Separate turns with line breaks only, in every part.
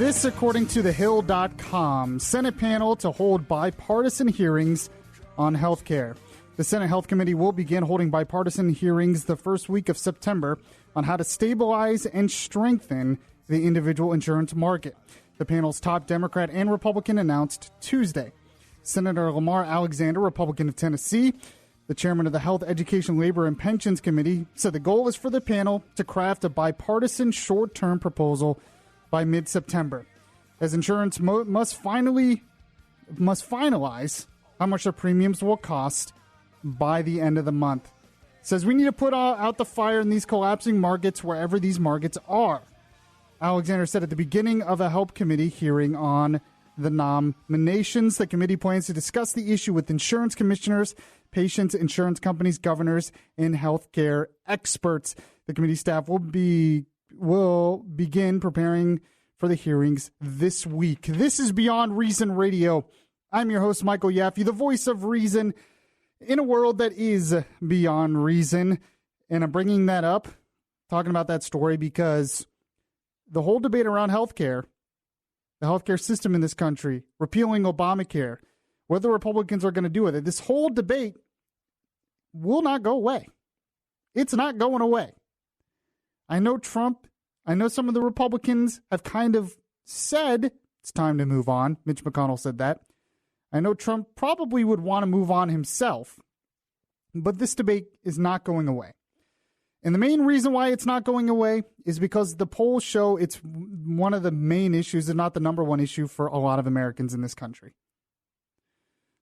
This, according to thehill.com, Senate panel to hold bipartisan hearings on health care. The Senate Health Committee will begin holding bipartisan hearings the first week of September on how to stabilize and strengthen the individual insurance market. The panel's top Democrat and Republican announced Tuesday. Senator Lamar Alexander, Republican of Tennessee, the chairman of the Health, Education, Labor, and Pensions Committee, said the goal is for the panel to craft a bipartisan short-term proposal by mid-September, as insurance must finalize how much their premiums will cost by the end of the month. Says we need to put out the fire in these collapsing markets wherever these markets are. Alexander said at the beginning of a Help Committee hearing on the nominations. The committee plans to discuss the issue with insurance commissioners, patients, insurance companies, governors, and healthcare experts. The committee staff will begin preparing for the hearings this week. This is Beyond Reason Radio. I'm your host, Michael Yaffee, the voice of reason in a world that is beyond reason. And I'm bringing that up, talking about that story, because the whole debate around healthcare, the healthcare system in this country, repealing Obamacare, what the Republicans are going to do with it, this whole debate will not go away. It's not going away. I know some of the Republicans have kind of said it's time to move on. Mitch McConnell said that. I know Trump probably would want to move on himself, but this debate is not going away. And the main reason why it's not going away is because the polls show it's one of the main issues, if not the number one issue for a lot of Americans in this country.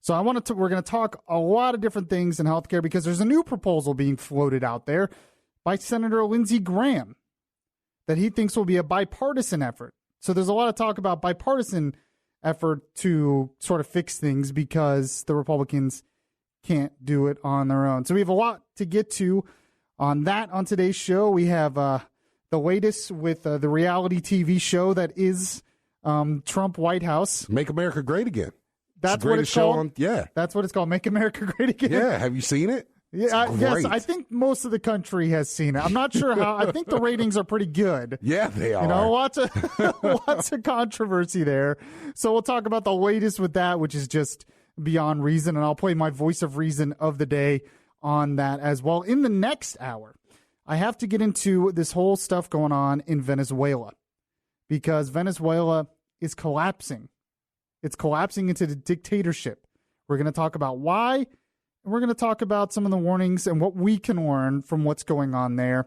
So we're going to talk a lot of different things in healthcare, because there's a new proposal being floated out there by Senator Lindsey Graham that he thinks will be a bipartisan effort. So there's a lot of talk about bipartisan effort to sort of fix things because the Republicans can't do it on their own. So we have a lot to get to on that on today's show. We have the latest with the reality TV show that is Trump White House.
Make America Great Again.
That's what it's called. That's what it's called. Make America Great Again.
Yeah. Have you seen it?
Yeah, yes, I think most of the country has seen it. I'm not sure how. I think the ratings are pretty good.
Yeah, they are.
You know, lots of controversy there. So we'll talk about the latest with that, which is just Beyond Reason, and I'll play my voice of reason of the day on that as well. In the next hour, I have to get into this whole stuff going on in Venezuela, because Venezuela is collapsing. It's collapsing into the dictatorship. We're going to talk about why. We're going to talk about some of the warnings and what we can learn from what's going on there.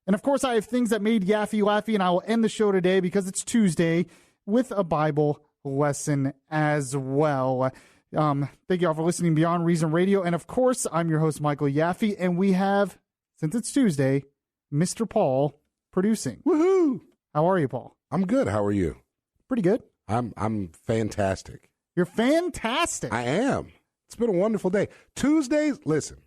And, of course, I have things that made Yaffee laughy, and I will end the show today because it's Tuesday with a Bible lesson as well. Thank you all for listening to Beyond Reason Radio. And, of course, I'm your host, Michael Yaffee, and we have, since it's Tuesday, Mr. Paul producing.
Woohoo!
How are you, Paul?
I'm good. How are you?
Pretty good.
I'm fantastic.
You're fantastic.
I am. It's been a wonderful day. Tuesdays, listen.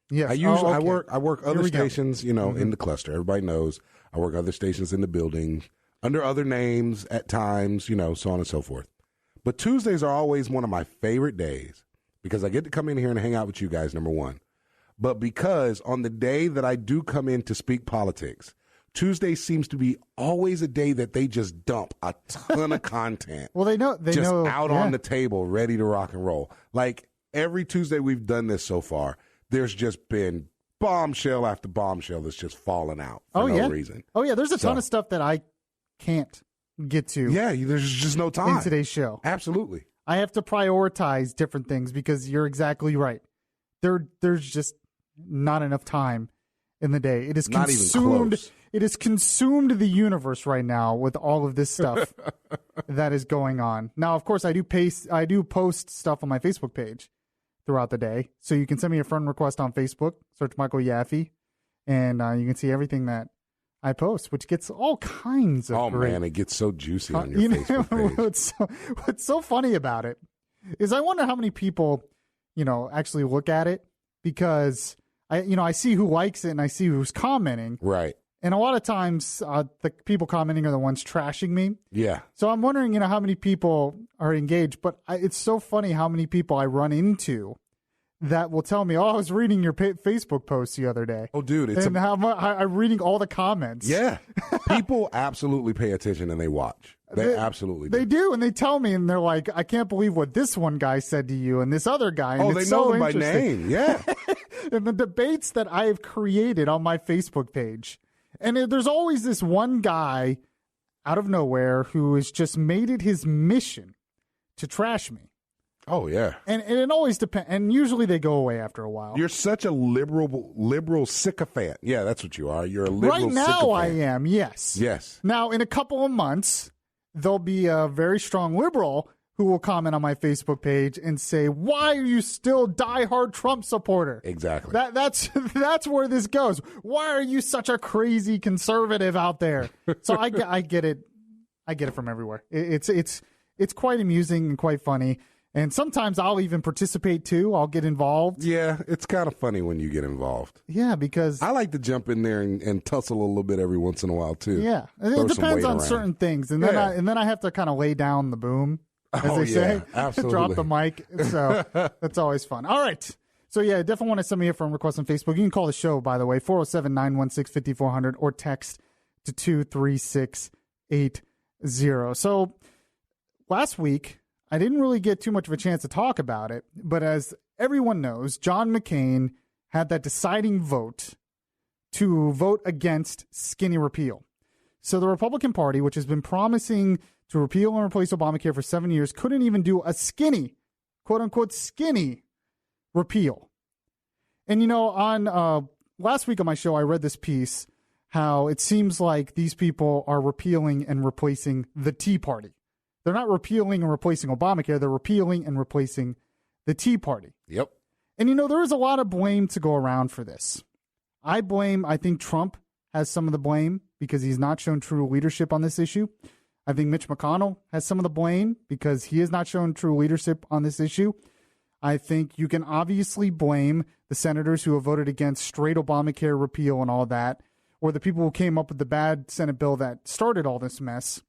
Yes.
I work other stations, in the cluster. Everybody knows I work other stations in the building under other names at times, so on and so forth. But Tuesdays are always one of my favorite days because I get to come in here and hang out with you guys, number one. But because on the day that I do come in to speak politics, Tuesday seems to be always a day that they just dump a ton of content.
Well, they know
out on the table, ready to rock and roll. Like every Tuesday we've done this so far, there's just been bombshell after bombshell that's just fallen out for no reason.
Oh, yeah. There's a ton of stuff that I can't get to.
Yeah, there's just no time.
In today's show.
Absolutely.
I have to prioritize different things because you're exactly right. There's just not enough time in the day. It is
not
consumed.
Even close.
It has consumed the universe right now with all of this stuff that is going on. Now, of course, I do post stuff on my Facebook page throughout the day. So you can send me a friend request on Facebook, search Michael Yaffee, and you can see everything that I post, which gets all kinds of great.
Man, it gets so juicy on your Facebook page.
What's so funny about it is I wonder how many people, actually look at it, because I see who likes it and I see who's commenting.
Right.
And a lot of times, the people commenting are the ones trashing me.
Yeah.
So I'm wondering, how many people are engaged. But it's so funny how many people I run into that will tell me, "Oh, I was reading your Facebook post the other day."
Oh, dude,
how much I'm reading all the comments.
Yeah, people absolutely pay attention and they watch. They absolutely do.
They do, and they tell me, and they're like, "I can't believe what this one guy said to you, and this other guy." And
they know them by name. Yeah,
and the debates that I have created on my Facebook page, and there's always this one guy out of nowhere who has just made it his mission to trash me.
Oh, yeah.
And it always depends. And usually they go away after a while.
You're such a liberal sycophant. Yeah, that's what you are. You're a liberal sycophant.
Right now I am, yes.
Yes.
Now, in a couple of months, there'll be a very strong liberal who will comment on my Facebook page and say, "Why are you still diehard Trump supporter?"
Exactly.
That's where this goes. Why are you such a crazy conservative out there? So I get it. I get it from everywhere. It's quite amusing and quite funny. And sometimes I'll even participate too. I'll get involved.
Yeah, it's kind of funny when you get involved.
Yeah, because
I like to jump in there and tussle a little bit every once in a while too.
Yeah, it depends on certain things, and then I have to kind of lay down the boom, as they say.
Absolutely.
Drop the mic. So that's always fun. All right. So yeah, definitely want to send me a friend request on Facebook. You can call the show, by the way, 407-916-5400 or text to 23680. So last week, I didn't really get too much of a chance to talk about it, but as everyone knows, John McCain had that deciding vote to vote against skinny repeal. So the Republican Party, which has been promising to repeal and replace Obamacare for 7 years, couldn't even do a skinny, quote-unquote skinny repeal. And, on last week on my show, I read this piece, how it seems like these people are repealing and replacing the Tea Party. They're not repealing and replacing Obamacare. They're repealing and replacing the Tea Party.
Yep.
And, there is a lot of blame to go around for this. I think Trump has some of the blame because he's not shown true leadership on this issue. I think Mitch McConnell has some of the blame because he has not shown true leadership on this issue. I think you can obviously blame the senators who have voted against straight Obamacare repeal and all that, or the people who came up with the bad Senate bill that started all this mess.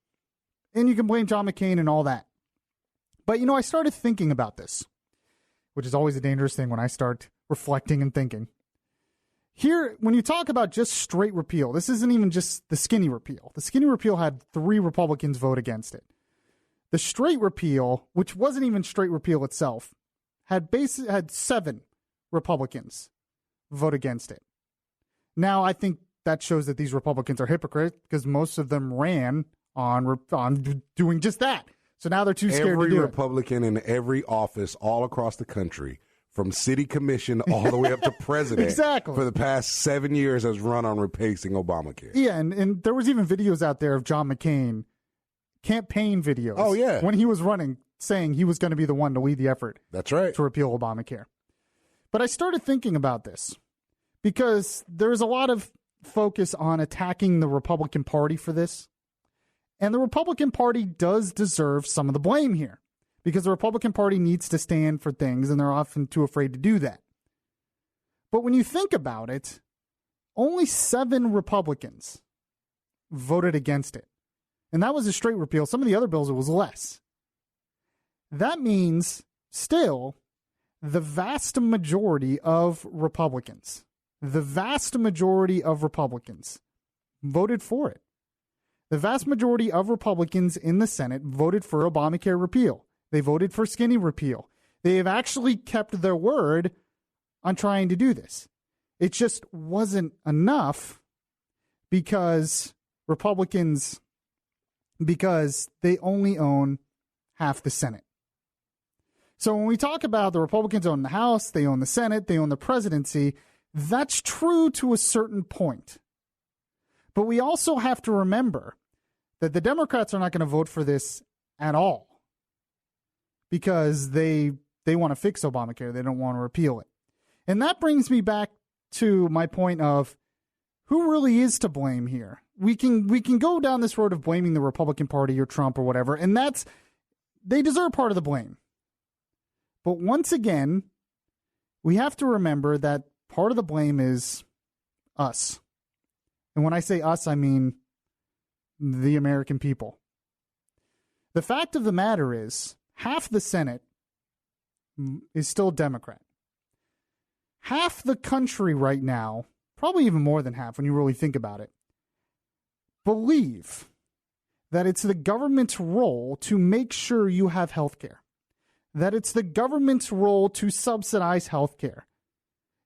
And you can blame John McCain and all that. But, I started thinking about this, which is always a dangerous thing when I start reflecting and thinking. Here, when you talk about just straight repeal, this isn't even just the skinny repeal. The skinny repeal had 3 Republicans vote against it. The straight repeal, which wasn't even straight repeal itself, had 7 Republicans vote against it. Now, I think that shows that these Republicans are hypocrites because most of them ran on doing just that. So now they're too scared to do it.
Every Republican in every office all across the country, from city commission all the way up to president,
exactly,
for the past 7 years has run on replacing Obamacare.
Yeah, and there was even videos out there of John McCain, campaign videos.
Oh, yeah.
When he was running, saying he was going to be the one to lead the effort.
That's right.
To repeal Obamacare. But I started thinking about this because there's a lot of focus on attacking the Republican Party for this. And the Republican Party does deserve some of the blame here because the Republican Party needs to stand for things, and they're often too afraid to do that. But when you think about it, only 7 Republicans voted against it. And that was a straight repeal. Some of the other bills, it was less. That means still the vast majority of Republicans voted for it. The vast majority of Republicans in the Senate voted for Obamacare repeal. They voted for skinny repeal. They have actually kept their word on trying to do this. It just wasn't enough because they only own half the Senate. So when we talk about the Republicans own the House, they own the Senate, they own the presidency, that's true to a certain point. But we also have to remember that the Democrats are not going to vote for this at all because they want to fix Obamacare. They don't want to repeal it. And that brings me back to my point of who really is to blame here. We can go down this road of blaming the Republican Party or Trump or whatever, and they deserve part of the blame. But once again, we have to remember that part of the blame is us. And when I say us, I mean the American people. The fact of the matter is, half the Senate is still Democrat. half the country right now, probably even more than half when you really think about it, believe that it's the government's role to make sure you have health care, that it's the government's role to subsidize health care.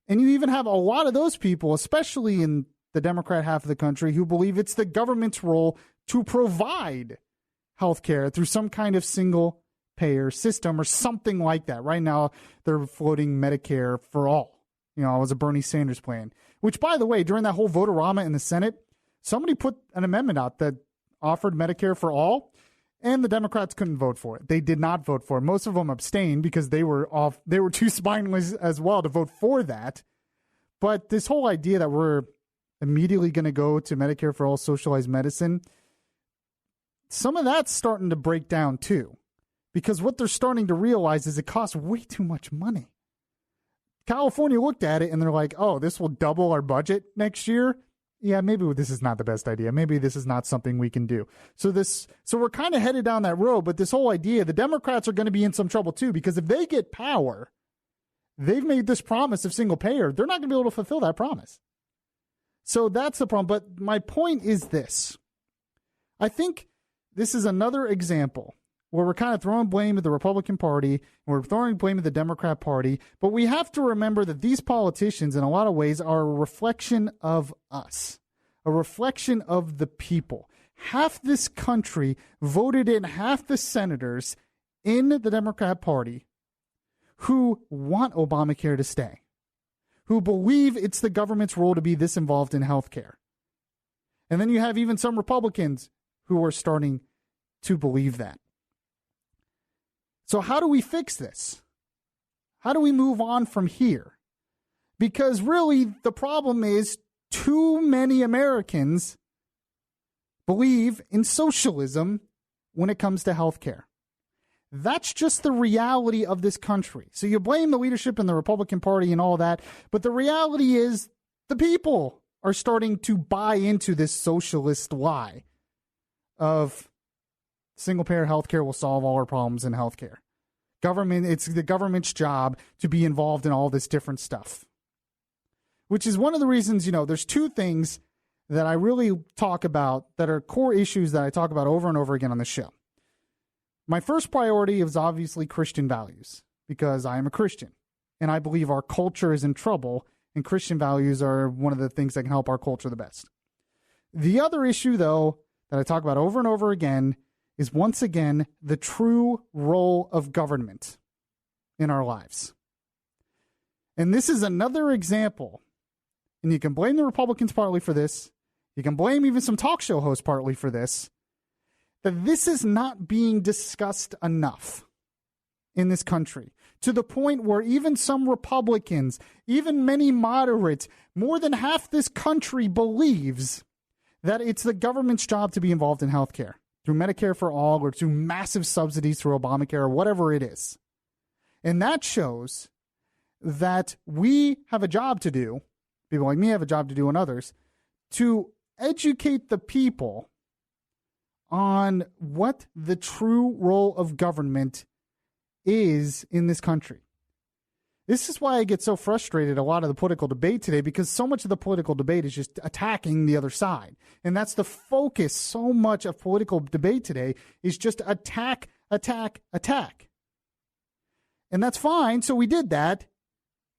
And you even have a lot of those people, especially in the Democrat half of the country, who believe it's the government's role to provide health care through some kind of single payer system or something like that. Right now, they're floating Medicare for all. It was a Bernie Sanders plan, which, by the way, during that whole vote-a-rama in the Senate, somebody put an amendment out that offered Medicare for all, and the Democrats couldn't vote for it. They did not vote for it. Most of them abstained because they were too spineless as well to vote for that. But this whole idea that we're immediately going to go to Medicare for all, socialized medicine, some of that's starting to break down too, because what they're starting to realize is it costs way too much money. California looked at it and they're like, oh, this will double our budget next year. Yeah, maybe this is not the best idea. Maybe this is not something we can do. So we're kind of headed down that road, but this whole idea, the Democrats are going to be in some trouble too, because if they get power, they've made this promise of single payer. They're not going to be able to fulfill that promise. So that's the problem. But my point is this. I think this is another example where we're kind of throwing blame at the Republican Party, and we're throwing blame at the Democrat Party, but we have to remember that these politicians, in a lot of ways, are a reflection of us, a reflection of the people. Half this country voted in half the senators in the Democrat Party who want Obamacare to stay, who believe it's the government's role to be this involved in health care. And then you have even some Republicans who are starting to believe that. So how do we fix this? How do we move on from here? Because really the problem is too many Americans believe in socialism when it comes to health care. That's just the reality of this country. So you blame the leadership in the Republican Party and all that, but the reality is the people are starting to buy into this socialist lie of single-payer healthcare will solve all our problems in healthcare. It's the government's job to be involved in all this different stuff. Which is one of the reasons, there's two things that I really talk about that are core issues that I talk about over and over again on the show. My first priority is obviously Christian values, because I am a Christian, and I believe our culture is in trouble, and Christian values are one of the things that can help our culture the best. The other issue, though, that I talk about over and over again is, once again, the true role of government in our lives. And this is another example, and you can blame the Republicans partly for this, you can blame even some talk show hosts partly for this, that this is not being discussed enough in this country, to the point where even some Republicans, even many moderates, more than half this country believes that it's the government's job to be involved in health care, through Medicare for all, or through massive subsidies through Obamacare, or whatever it is. And that shows that we have a job to do, people like me have a job to do, and others, to educate the people on what the true role of government is in this country. This is why I get so frustrated a lot of the political debate today, because so much of the political debate is just attacking the other side. And that's the focus. So much of political debate today is just attack, attack, attack. And that's fine. So we did that.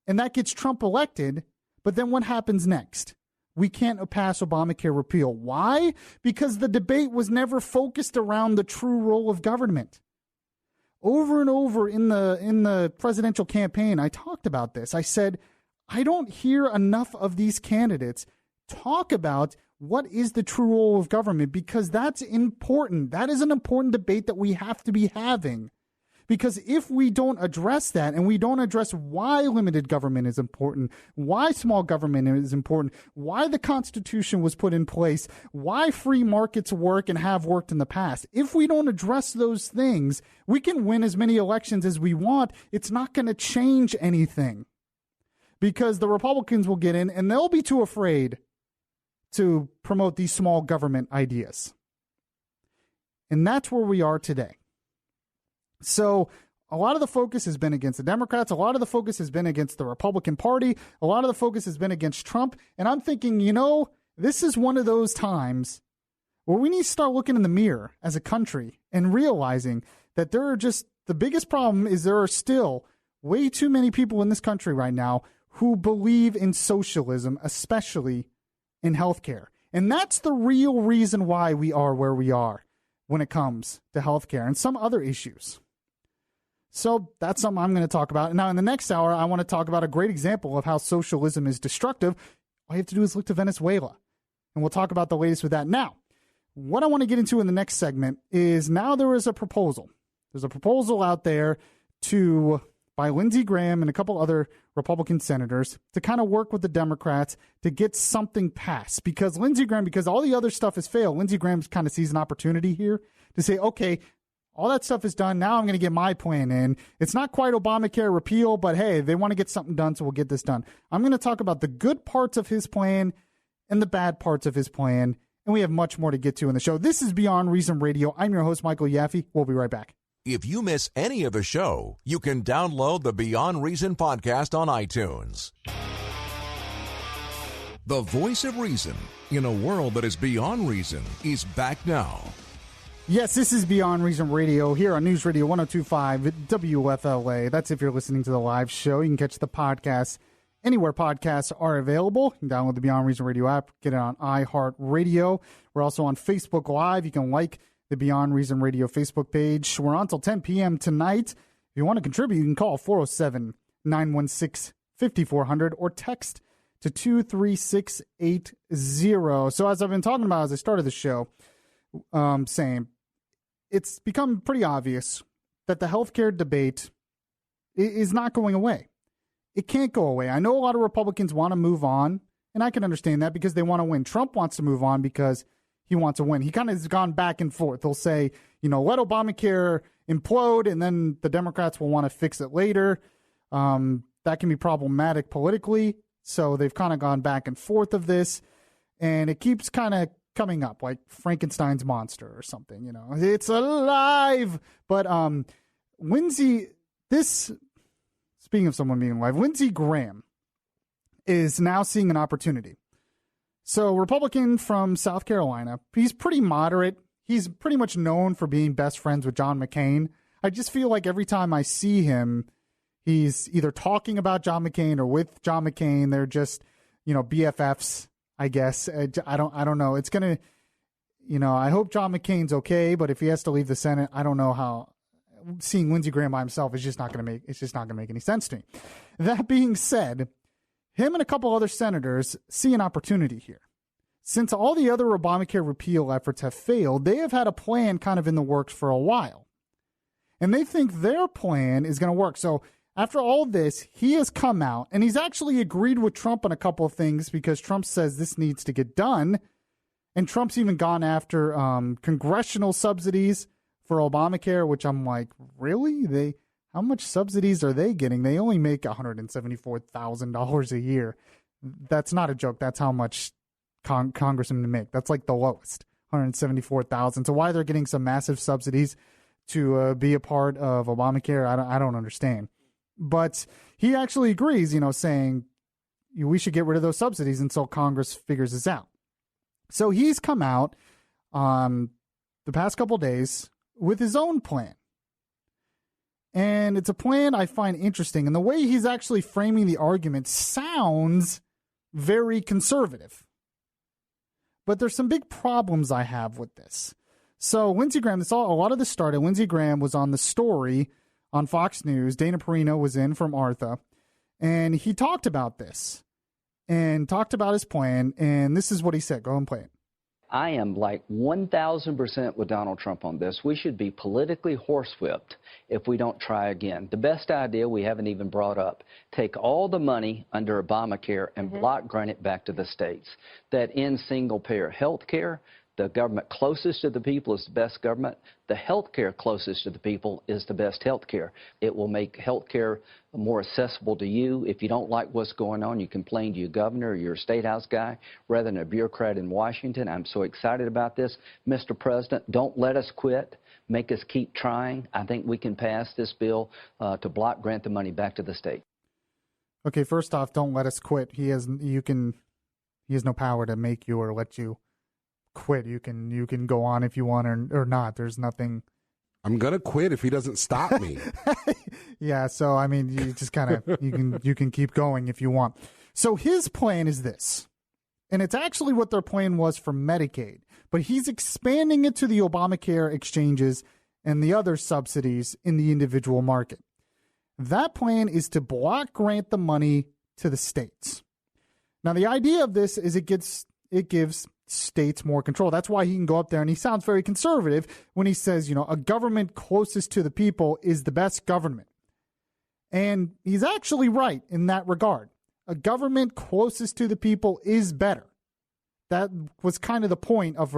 And that gets Trump elected. But then what happens next? We can't pass Obamacare repeal. Why? Because the debate was never focused around the true role of government. Over and over in the presidential campaign, I talked about this. I said, I don't hear enough of these candidates talk about what is the true role of government, because that's important. That is an important debate that we have to be having. Because if we don't address that, and we don't address why limited government is important, why small government is important, why the Constitution was put in place, why free markets work and have worked in the past, if we don't address those things, we can win as many elections as we want. It's not going to change anything, because the Republicans will get in and they'll be too afraid to promote these small government ideas. And that's where we are today. So a lot of the focus has been against the Democrats. A lot of the focus has been against the Republican Party. A lot of the focus has been against Trump. And I'm thinking, this is one of those times where we need to start looking in the mirror as a country and realizing that the biggest problem is there are still way too many people in this country right now who believe in socialism, especially in healthcare. And that's the real reason why we are where we are when it comes to healthcare and some other issues. So that's something I'm going to talk about. Now, in the next hour, I want to talk about a great example of how socialism is destructive. All you have to do is look to Venezuela, and we'll talk about the latest with that. Now, what I want to get into in the next segment is now there is a proposal. There's a proposal out there by Lindsey Graham and a couple other Republican senators to kind of work with the Democrats to get something passed. Because all the other stuff has failed, Lindsey Graham kind of sees an opportunity here to say, okay, all that stuff is done. Now I'm going to get my plan in. It's not quite Obamacare repeal, but hey, they want to get something done, so we'll get this done. I'm going to talk about the good parts of his plan and the bad parts of his plan, and we have much more to get to in the show. This is Beyond Reason Radio. I'm your host, Michael Yaffee. We'll be right back.
If you miss any of the show, you can download the Beyond Reason podcast on iTunes. The voice of reason in a world that is beyond reason is back now.
Yes, this is Beyond Reason Radio here on News Radio 102.5 WFLA. That's if you're listening to the live show. You can catch the podcast anywhere podcasts are available. You can download the Beyond Reason Radio app, get it on iHeartRadio. We're also on Facebook Live. You can like the Beyond Reason Radio Facebook page. We're on until 10 p.m. tonight. If you want to contribute, you can call 407-916-5400 or text to 23680. So as I've been talking about as I started the show, saying it's become pretty obvious that the healthcare debate is not going away. It can't go away. I know a lot of Republicans want to move on, and I can understand that because they want to win. Trump wants to move on because he wants to win. He kind of has gone back and forth. He'll say, let Obamacare implode, and then the Democrats will want to fix it later. That can be problematic politically, so they've kind of gone back and forth of this, and it keeps kind of coming up like Frankenstein's monster or something, it's alive. But speaking of someone being alive, Lindsey Graham is now seeing an opportunity. So Republican from South Carolina, he's pretty moderate. He's pretty much known for being best friends with John McCain. I just feel like every time I see him, he's either talking about John McCain or with John McCain. They're just, BFFs. I guess. I don't know. It's going to, I hope John McCain's okay, but if he has to leave the Senate, I don't know how. Seeing Lindsey Graham by himself is just not going to make any sense to me. That being said, him and a couple other senators see an opportunity here. Since all the other Obamacare repeal efforts have failed, they have had a plan kind of in the works for a while. And they think their plan is going to work. So after all this, he has come out and he's actually agreed with Trump on a couple of things because Trump says this needs to get done. And Trump's even gone after congressional subsidies for Obamacare, which I'm like, really? How much subsidies are they getting? They only make $174,000 a year. That's not a joke. That's how much congressmen make. That's like the lowest, $174,000. So why they're getting some massive subsidies to be a part of Obamacare, I don't understand. But he actually agrees, saying we should get rid of those subsidies until Congress figures this out. So he's come out the past couple of days with his own plan. And it's a plan I find interesting. And the way he's actually framing the argument sounds very conservative. But there's some big problems I have with this. So Lindsey Graham, a lot of this started. Lindsey Graham was on The Story on Fox News. Dana Perino was in from Artha. And he talked about this and talked about his plan. And this is what he said. Go and play it.
I am like 1,000% with Donald Trump on this. We should be politically horsewhipped if we don't try again. The best idea we haven't even brought up, take all the money under Obamacare and block grant it back to the states. That ends single-payer health care. The government closest to the people is the best government. The health care closest to the people is the best health care. It will make health care more accessible to you. If you don't like what's going on, you complain to your governor or your state house guy rather than a bureaucrat in Washington. I'm so excited about this. Mr. President, don't let us quit. make us keep trying, I think we can pass this bill to block grant the money back to the state.
Okay, first off, don't let us quit. He has no power to make you or let you quit. You can go on if you want or not. There's nothing.
I'm gonna quit if he doesn't stop me.
Yeah, so I mean, you just kind of you can keep going if you want. So his plan is this, and it's actually what their plan was for Medicaid, but he's expanding it to the Obamacare exchanges and the other subsidies in the individual market. That plan is to block grant the money to the states. Now, the idea of this is it gives states more control. That's why he can go up there, and he sounds very conservative when he says, a government closest to the people is the best government. And he's actually right in that regard. A government closest to the people is better. That was kind of the point of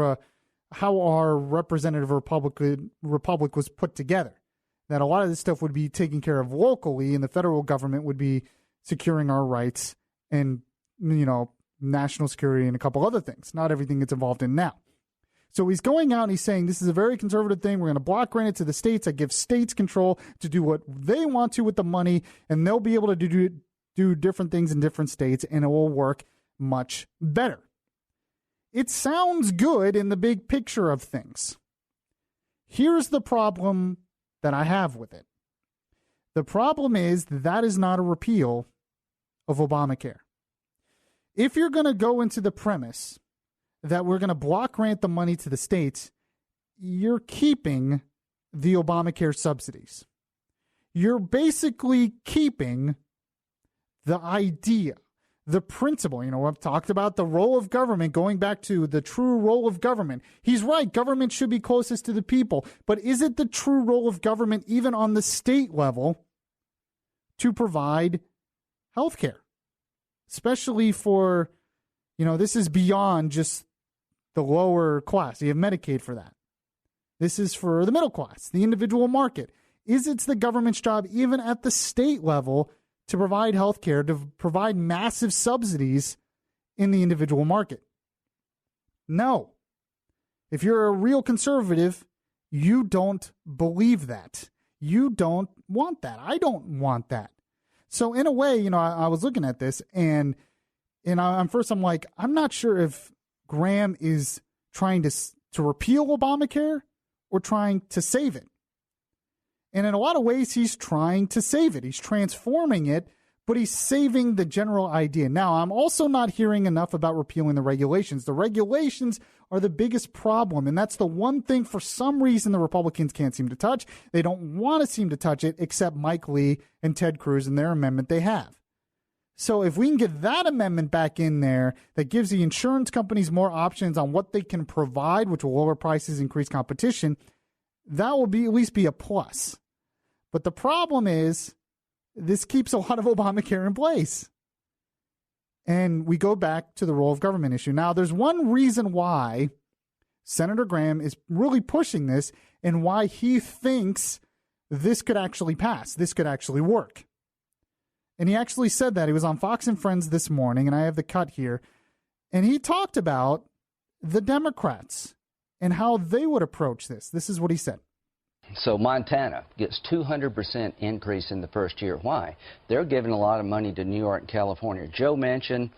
how our representative republic was put together. That a lot of this stuff would be taken care of locally, and the federal government would be securing our rights and, national security and a couple other things. Not everything it's involved in now. So he's going out and he's saying this is a very conservative thing. We're going to block grant it to the states. That gives states control to do what they want to with the money, and they'll be able to do different things in different states, and it will work much better. It sounds good in the big picture of things. Here's the problem that I have with it. The problem is that is not a repeal of Obamacare. If you're going to go into the premise that we're going to block grant the money to the states, you're keeping the Obamacare subsidies. You're basically keeping the idea, the principle. I've talked about the role of government, going back to the true role of government. He's right. Government should be closest to the people. But is it the true role of government, even on the state level, to provide health care? Especially for, this is beyond just the lower class. You have Medicaid for that. This is for the middle class, the individual market. Is it the government's job, even at the state level, to provide health care, to provide massive subsidies in the individual market? No. If you're a real conservative, you don't believe that. You don't want that. I don't want that. So in a way, I was looking at this and I'm like, I'm not sure if Graham is trying to repeal Obamacare or trying to save it. And in a lot of ways, he's trying to save it. He's transforming it, but he's saving the general idea. Now, I'm also not hearing enough about repealing the regulations. The regulations are the biggest problem, and that's the one thing for some reason the Republicans can't seem to touch. They don't want to seem to touch it, except Mike Lee and Ted Cruz and their amendment they have. So if we can get that amendment back in there that gives the insurance companies more options on what they can provide, which will lower prices, increase competition, that will at least be a plus. But the problem is this keeps a lot of Obamacare in place. And we go back to the role of government issue. Now, there's one reason why Senator Graham is really pushing this and why he thinks this could actually pass. This could actually work. And he actually said that. He was on Fox and Friends this morning, and I have the cut here. And he talked about the Democrats and how they would approach this. This is what he said.
So Montana gets 200% increase in the first year. Why? They're giving a lot of money to New York and California. Joe mentioned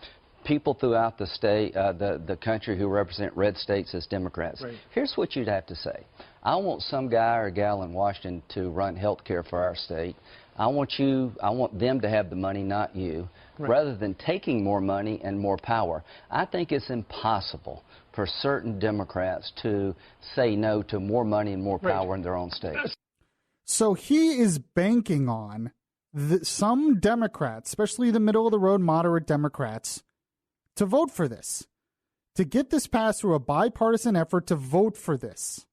people throughout the state, the country who represent red states as Democrats. Right. Here's what you'd have to say. I want some guy or gal in Washington to run health care for our state. I want them to have the money, not you, right, rather than taking more money and more power. I think it's impossible for certain Democrats to say no to more money and more power right in their own state.
So he is banking on some Democrats, especially the middle-of-the-road moderate Democrats, to vote for this, to get this passed through a bipartisan effort to vote for this.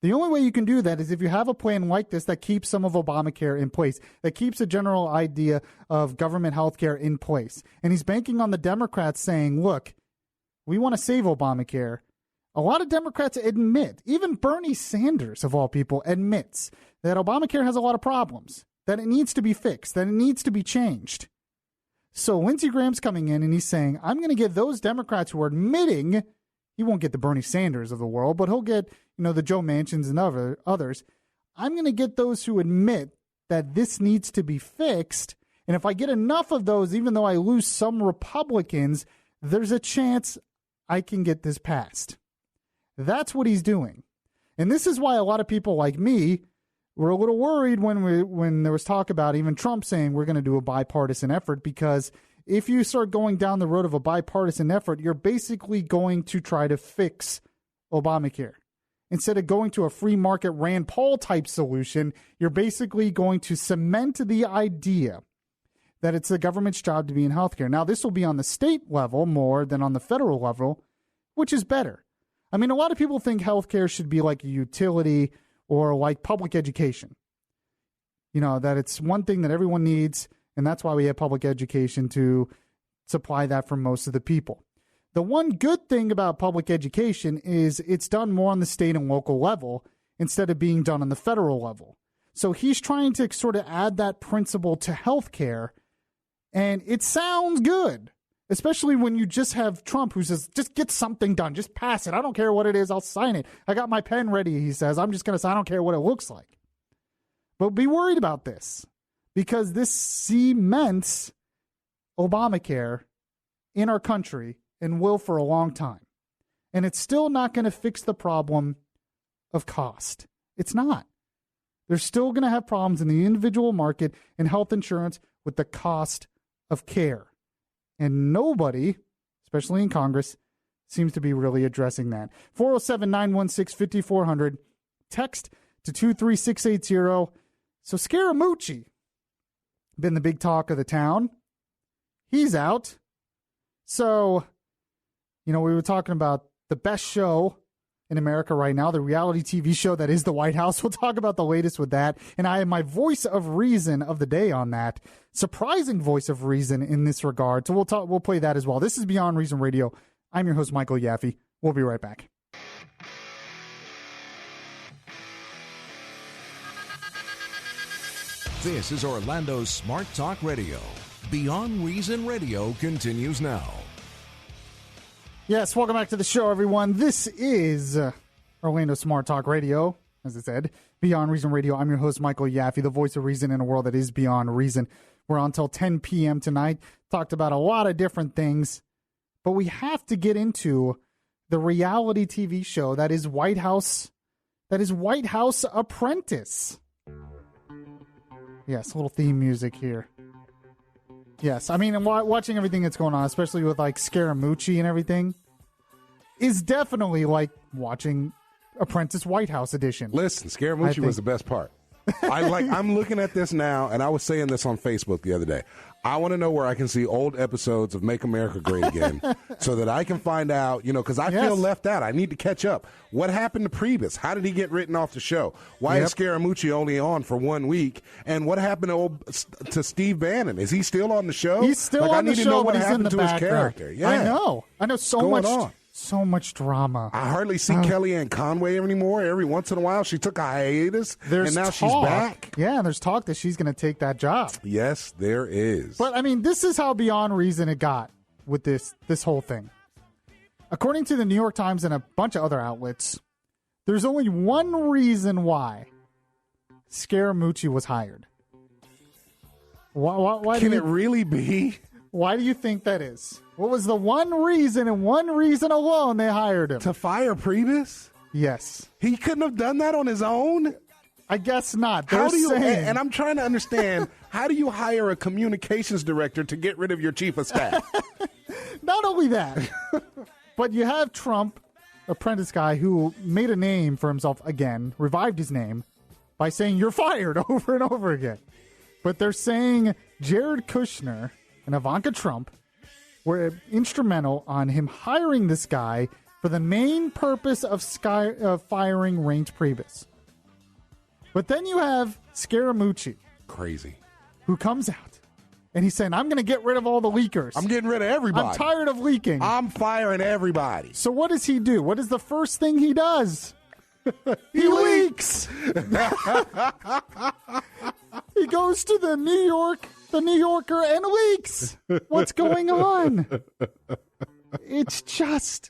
The only way you can do that is if you have a plan like this that keeps some of Obamacare in place, that keeps a general idea of government health care in place. And he's banking on the Democrats saying, look, we want to save Obamacare. A lot of Democrats admit, even Bernie Sanders, of all people, admits that Obamacare has a lot of problems, that it needs to be fixed, that it needs to be changed. So Lindsey Graham's coming in and he's saying, I'm going to get those Democrats who are admitting, he won't get the Bernie Sanders of the world, but he'll get, the Joe Manchins and others. I'm going to get those who admit that this needs to be fixed. And if I get enough of those, even though I lose some Republicans, there's a chance I can get this passed. That's what he's doing. And this is why a lot of people like me were a little worried when there was talk about even Trump saying we're going to do a bipartisan effort, because if you start going down the road of a bipartisan effort, you're basically going to try to fix Obamacare. Instead of going to a free market Rand Paul type solution, you're basically going to cement the idea that it's the government's job to be in healthcare. Now, this will be on the state level more than on the federal level, which is better. I mean, a lot of people think healthcare should be like a utility or like public education. That it's one thing that everyone needs, and that's why we have public education to supply that for most of the people. The one good thing about public education is it's done more on the state and local level instead of being done on the federal level. So he's trying to sort of add that principle to healthcare, and it sounds good, especially when you just have Trump who says, just get something done, just pass it. I don't care what it is, I'll sign it. I got my pen ready, he says. I'm just going to say, I don't care what it looks like. But be worried about this, because this cements Obamacare in our country and will for a long time. And it's still not going to fix the problem of cost. It's not. They're still going to have problems in the individual market and health insurance with the cost of care. And nobody, especially in Congress, seems to be really addressing that. 407-916-5400. Text to 23680. So Scaramucci, been the big talk of the town. He's out. So, we were talking about the best show in America right now, the reality TV show that is the White House. We'll talk about the latest with that. And I have my voice of reason of the day on that. Surprising voice of reason in this regard. So we'll play that as well. This is Beyond Reason Radio. I'm your host, Michael Yaffee. We'll be right back.
This is Orlando's Smart Talk Radio. Beyond Reason Radio continues now.
Yes, welcome back to the show, everyone. This is Orlando Smart Talk Radio, as I said, Beyond Reason Radio. I'm your host, Michael Yaffee, the voice of reason in a world that is beyond reason. We're on until 10 p.m. tonight. Talked about a lot of different things, but we have to get into the reality TV show that is White House Apprentice. Yes, a little theme music here. Yes, I mean, watching everything that's going on, especially with like Scaramucci and everything, is definitely like watching Apprentice White House edition.
Listen, Scaramucci was the best part. I'm looking at this now, and I was saying this on Facebook the other day. I want to know where I can see old episodes of Make America Great Again so that I can find out, because I feel left out. I need to catch up. What happened to Priebus? How did he get written off the show? Why is Scaramucci only on for 1 week? And what happened to Steve Bannon? Is he still on the show?
He's still on the show, but he's in the background.
His character. Yeah.
I know so much drama.
I hardly see Kellyanne Conway anymore. Every once in a while, she took a hiatus, and now she's back.
Yeah, and there's talk that she's going to take that job.
Yes, there is.
But, I mean, this is how beyond reason it got with this whole thing. According to the New York Times and a bunch of other outlets, there's only one reason why Scaramucci was hired. Why
Can it really be?
Why do you think that is? What was the one reason and one reason alone they hired him?
To fire Priebus?
Yes.
He couldn't have done that on his own?
I guess not.
And I'm trying to understand, how do you hire a communications director to get rid of your chief of staff?
Not only that, but you have Trump, apprentice guy, who made a name for himself again, revived his name by saying you're fired over and over again. But they're saying Jared Kushner and Ivanka Trump were instrumental on him hiring this guy for the main purpose of firing Reince Priebus. But then you have Scaramucci.
Crazy.
Who comes out and he's saying, I'm going to get rid of all the leakers.
I'm getting rid of everybody.
I'm tired of leaking.
I'm firing everybody.
So what does he do? What is the first thing he does? He leaks. He goes to the New Yorker, and leaks. What's going on? It's just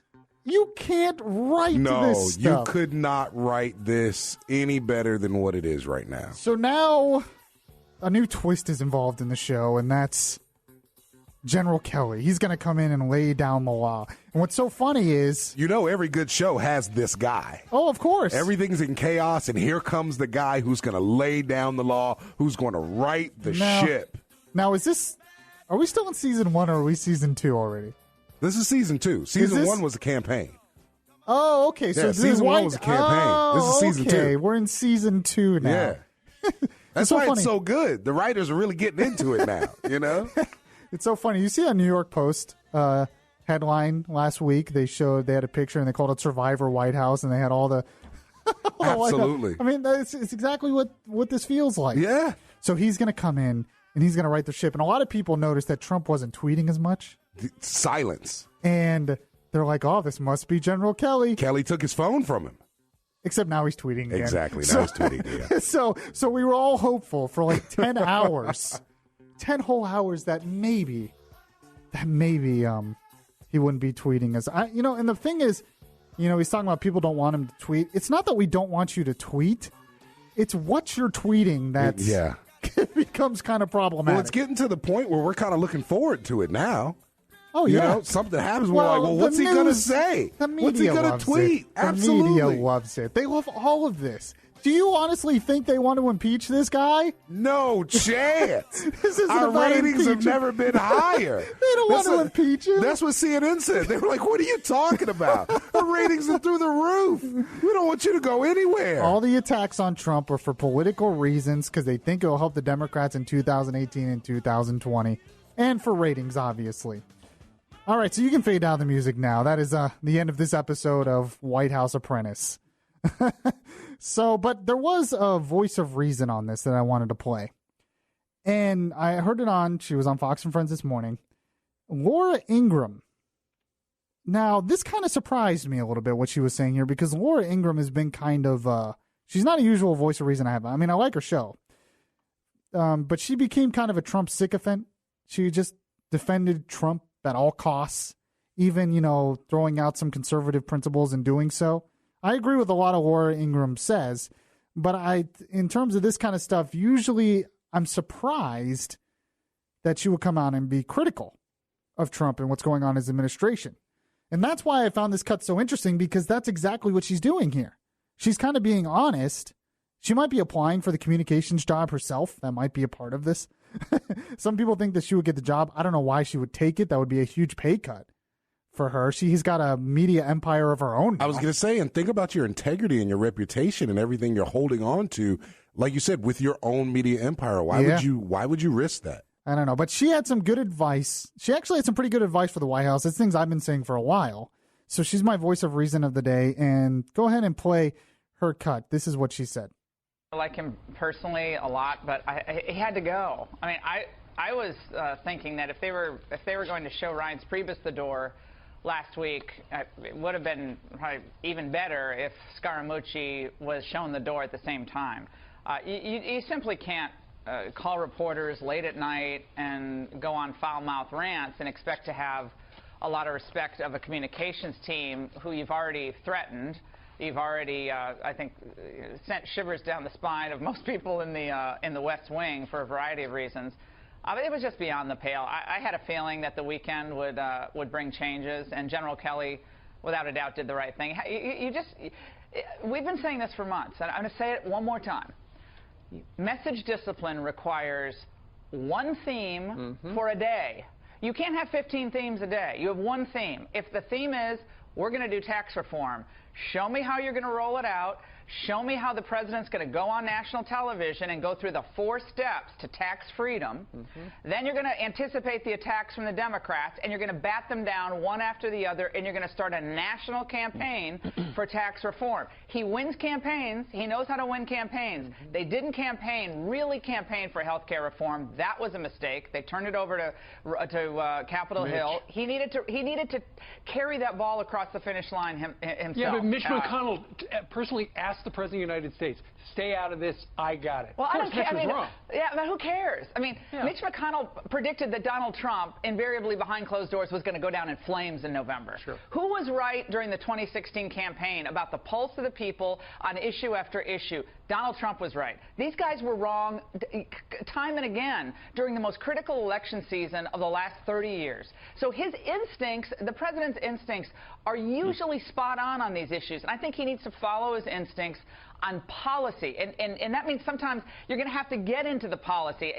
You can't write this stuff.
No, you could not write this any better than what it is right now.
So now a new twist is involved in the show, and that's General Kelly. He's going to come in and lay down the law. And what's so funny is...
every good show has this guy.
Oh, of course.
Everything's in chaos, and here comes the guy who's going to lay down the law, who's going to right the ship.
Now, are we still in season 1 or are we season 2 already?
This is season 2. Season 1 was a campaign.
Oh, okay. So
season 1 was a campaign. This is season 2.
Okay, we're in season 2 now.
Yeah. That's why it's so good. The writers are really getting into it now,
It's so funny. You see a New York Post headline last week. They had a picture and they called it Survivor White House, and they had all the...
Absolutely.
I mean, it's exactly what this feels like.
Yeah.
So he's going to come in and he's going to right the ship. And a lot of people noticed that Trump wasn't tweeting as much.
Silence.
And they're like, oh, this must be General Kelly.
Kelly took his phone from him.
Except now he's tweeting again.
Exactly. Now he's tweeting again.
So we were all hopeful for like 10 hours. 10 whole hours that maybe he wouldn't be tweeting as and the thing is, he's talking about people don't want him to tweet. It's not that we don't want you to tweet. It's what you're tweeting that becomes kind of problematic.
Well, it's getting to the point where we're kind of looking forward to it now.
Oh, yeah.
Something happens. We're like, what's he going to say? What's he going to tweet? Absolutely.
The media loves it. They love all of this. Do you honestly think they want to impeach this guy?
No chance. Our ratings have never been higher.
They don't want to impeach him.
That's what CNN said. They were like, what are you talking about? Our ratings are through the roof. We don't want you to go anywhere.
All the attacks on Trump are for political reasons because they think it will help the Democrats in 2018 and 2020. And for ratings, obviously. All right, so you can fade down the music now. That is the end of this episode of White House Apprentice. But there was a voice of reason on this that I wanted to play. And I heard it she was on Fox and Friends this morning. Laura Ingraham. Now, this kind of surprised me a little bit, what she was saying here, because Laura Ingraham has been kind of, she's not a usual voice of reason I have. I mean, I like her show. But she became kind of a Trump sycophant. She just defended Trump at all costs, even, throwing out some conservative principles and doing so. I agree with a lot of Laura Ingraham says, but in terms of this kind of stuff, usually I'm surprised that she would come out and be critical of Trump and what's going on in his administration. And that's why I found this cut so interesting, because that's exactly what she's doing here. She's kind of being honest. She might be applying for the communications job herself. That might be a part of this. Some people think that she would get the job. I don't know why she would take it. That would be a huge pay cut for her. She's got a media empire of her own now.
I was going to say, and think about your integrity and your reputation and everything you're holding on to, like you said, with your own media empire. Why would you risk that?
I don't know, but she had some good advice. She actually had some pretty good advice for the White House. It's things I've been saying for a while. So she's my voice of reason of the day, and go ahead and play her cut. This is what she said.
I like him personally a lot, but he had to go. I mean, I was thinking that if they were going to show Reince Priebus the door last week, it would have been probably even better if Scaramucci was shown the door at the same time. You simply can't call reporters late at night and go on foul-mouthed rants and expect to have a lot of respect of a communications team who you've already threatened. You've already, I think, sent shivers down the spine of most people in the West Wing for a variety of reasons. It was just beyond the pale. I had a feeling that the weekend would bring changes, and General Kelly, without a doubt, did the right thing. We've been saying this for months, and I'm going to say it one more time. Message discipline requires one theme for a day. You can't have 15 themes a day. You have one theme. If the theme is, we're going to do tax reform, show me how you're going to roll it out. Show me how the president's going to go on national television and go through the 4 steps to tax freedom. Then you're going to anticipate the attacks from the Democrats, and you're going to bat them down one after the other, and you're going to start a national campaign for tax reform. He wins campaigns. He knows how to win campaigns. They didn't really campaign for health care reform. That was a mistake. They turned it over to Capitol Hill. He needed to carry that ball across the finish line himself.
Yeah, but Mitch McConnell personally asked Ask the President of the United States. Stay out of this. I got it.
Well, I don't care. I mean,
wrong.
yeah, but who cares? I mean, Mitch McConnell predicted that Donald Trump, invariably behind closed doors, was going to go down in flames in November.
Sure.
Who was right during the 2016 campaign about the pulse of the people on issue after issue? Donald Trump was right. These guys were wrong time and again during the most critical election season of the last 30 years. So his instincts, the president's instincts, are usually spot on these issues. And I think he needs to follow his instincts on policy. And that means sometimes you're going to have to get into the policy.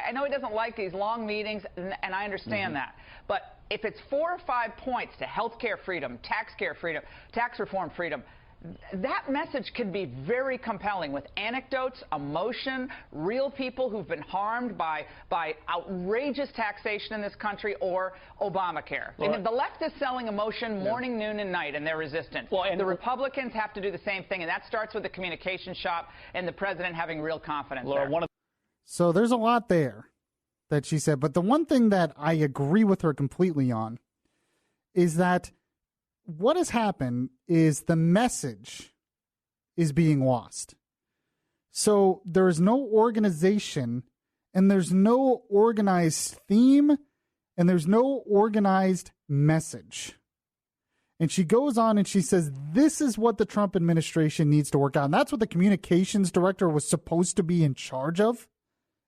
I know he doesn't like these long meetings, and I understand that. But if it's 4 or 5 points to health care freedom, tax reform freedom, that message can be very compelling with anecdotes, emotion, real people who've been harmed by outrageous taxation in this country or Obamacare.
Well,
and the left is selling emotion morning, noon, and night, and they're resistant.
Well, and
the Republicans have to do the same thing, and that starts with the communication shop and the president having real confidence there.
So there's a lot there that she said, but the one thing that I agree with her completely on is that what has happened is the message is being lost. So there's no organization, and there's no organized theme, and there's no organized message. And she goes on and she says, this is what the Trump administration needs to work out. And that's what the communications director was supposed to be in charge of.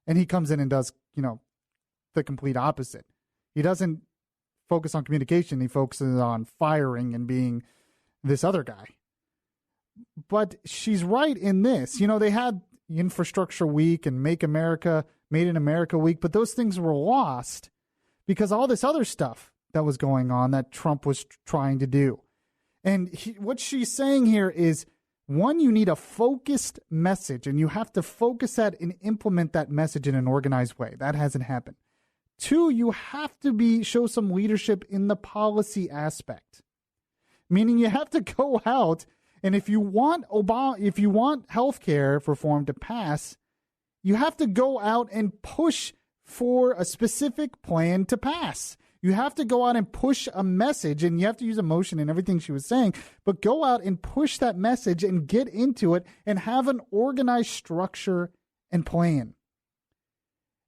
And he comes in and does, the complete opposite. He doesn't focus on communication. He focuses on firing and being this other guy. But she's right in this. They had Infrastructure Week and Made in America Week, but those things were lost because all this other stuff that was going on that Trump was trying to do. And what she's saying here is, one, you need a focused message, and you have to focus that and implement that message in an organized way. That hasn't happened. 2, you have to show some leadership in the policy aspect, meaning you have to go out, and if you want health care reform to pass, you have to go out and push for a specific plan to pass. You have to go out and push a message, and you have to use emotion and everything she was saying, but go out and push that message and get into it and have an organized structure and plan.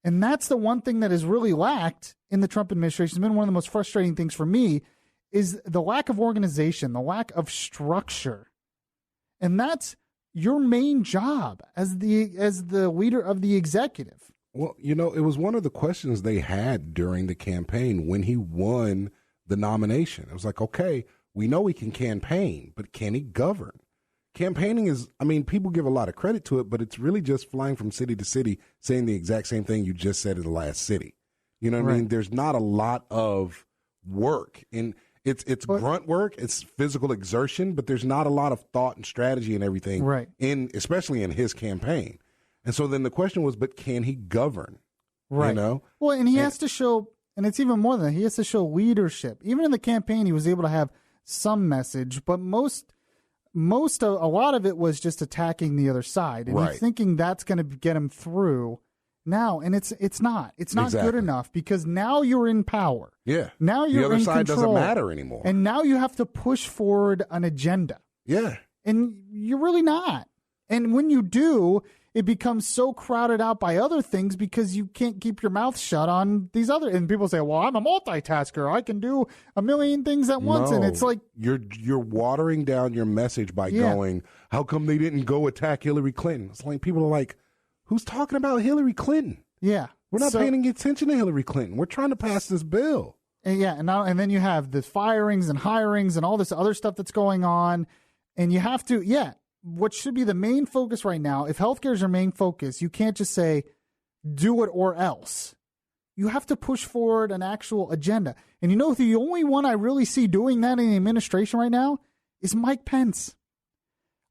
And that's the one thing that has really lacked in the Trump administration. It's been one of the most frustrating things for me is the lack of organization, the lack of structure. And that's your main job as the leader of the executive.
Well, it was one of the questions they had during the campaign when he won the nomination. It was like, okay, we know he can campaign, but can he govern? Campaigning is, people give a lot of credit to it, but it's really just flying from city to city, saying the exact same thing you just said in the last city. You know what I mean? There's not a lot of work. And it's grunt work, it's physical exertion, but there's not a lot of thought and strategy and everything, especially in his campaign. And so then the question was, but can he govern?
Right. Well, and he has to show, and it's even more than that, he has to show leadership. Even in the campaign, he was able to have some message, but a lot of it was just attacking the other side and he's thinking that's going to get him through now. And it's not good enough because now you're in power.
Yeah.
Now you're in control.
The other side doesn't matter anymore.
And now you have to push forward an agenda.
Yeah.
And you're really not. And when you do, it becomes so crowded out by other things because you can't keep your mouth shut on these other. And people say, well, I'm a multitasker. I can do a million things at once. And it's like
you're watering down your message by going, how come they didn't go attack Hillary Clinton? It's like people are like, who's talking about Hillary Clinton?
Yeah.
We're not paying attention to Hillary Clinton. We're trying to pass this bill.
And and then you have the firings and hirings and all this other stuff that's going on. And you have to, what should be the main focus right now, if healthcare is your main focus, you can't just say, do it or else. You have to push forward an actual agenda. And the only one I really see doing that in the administration right now is Mike Pence.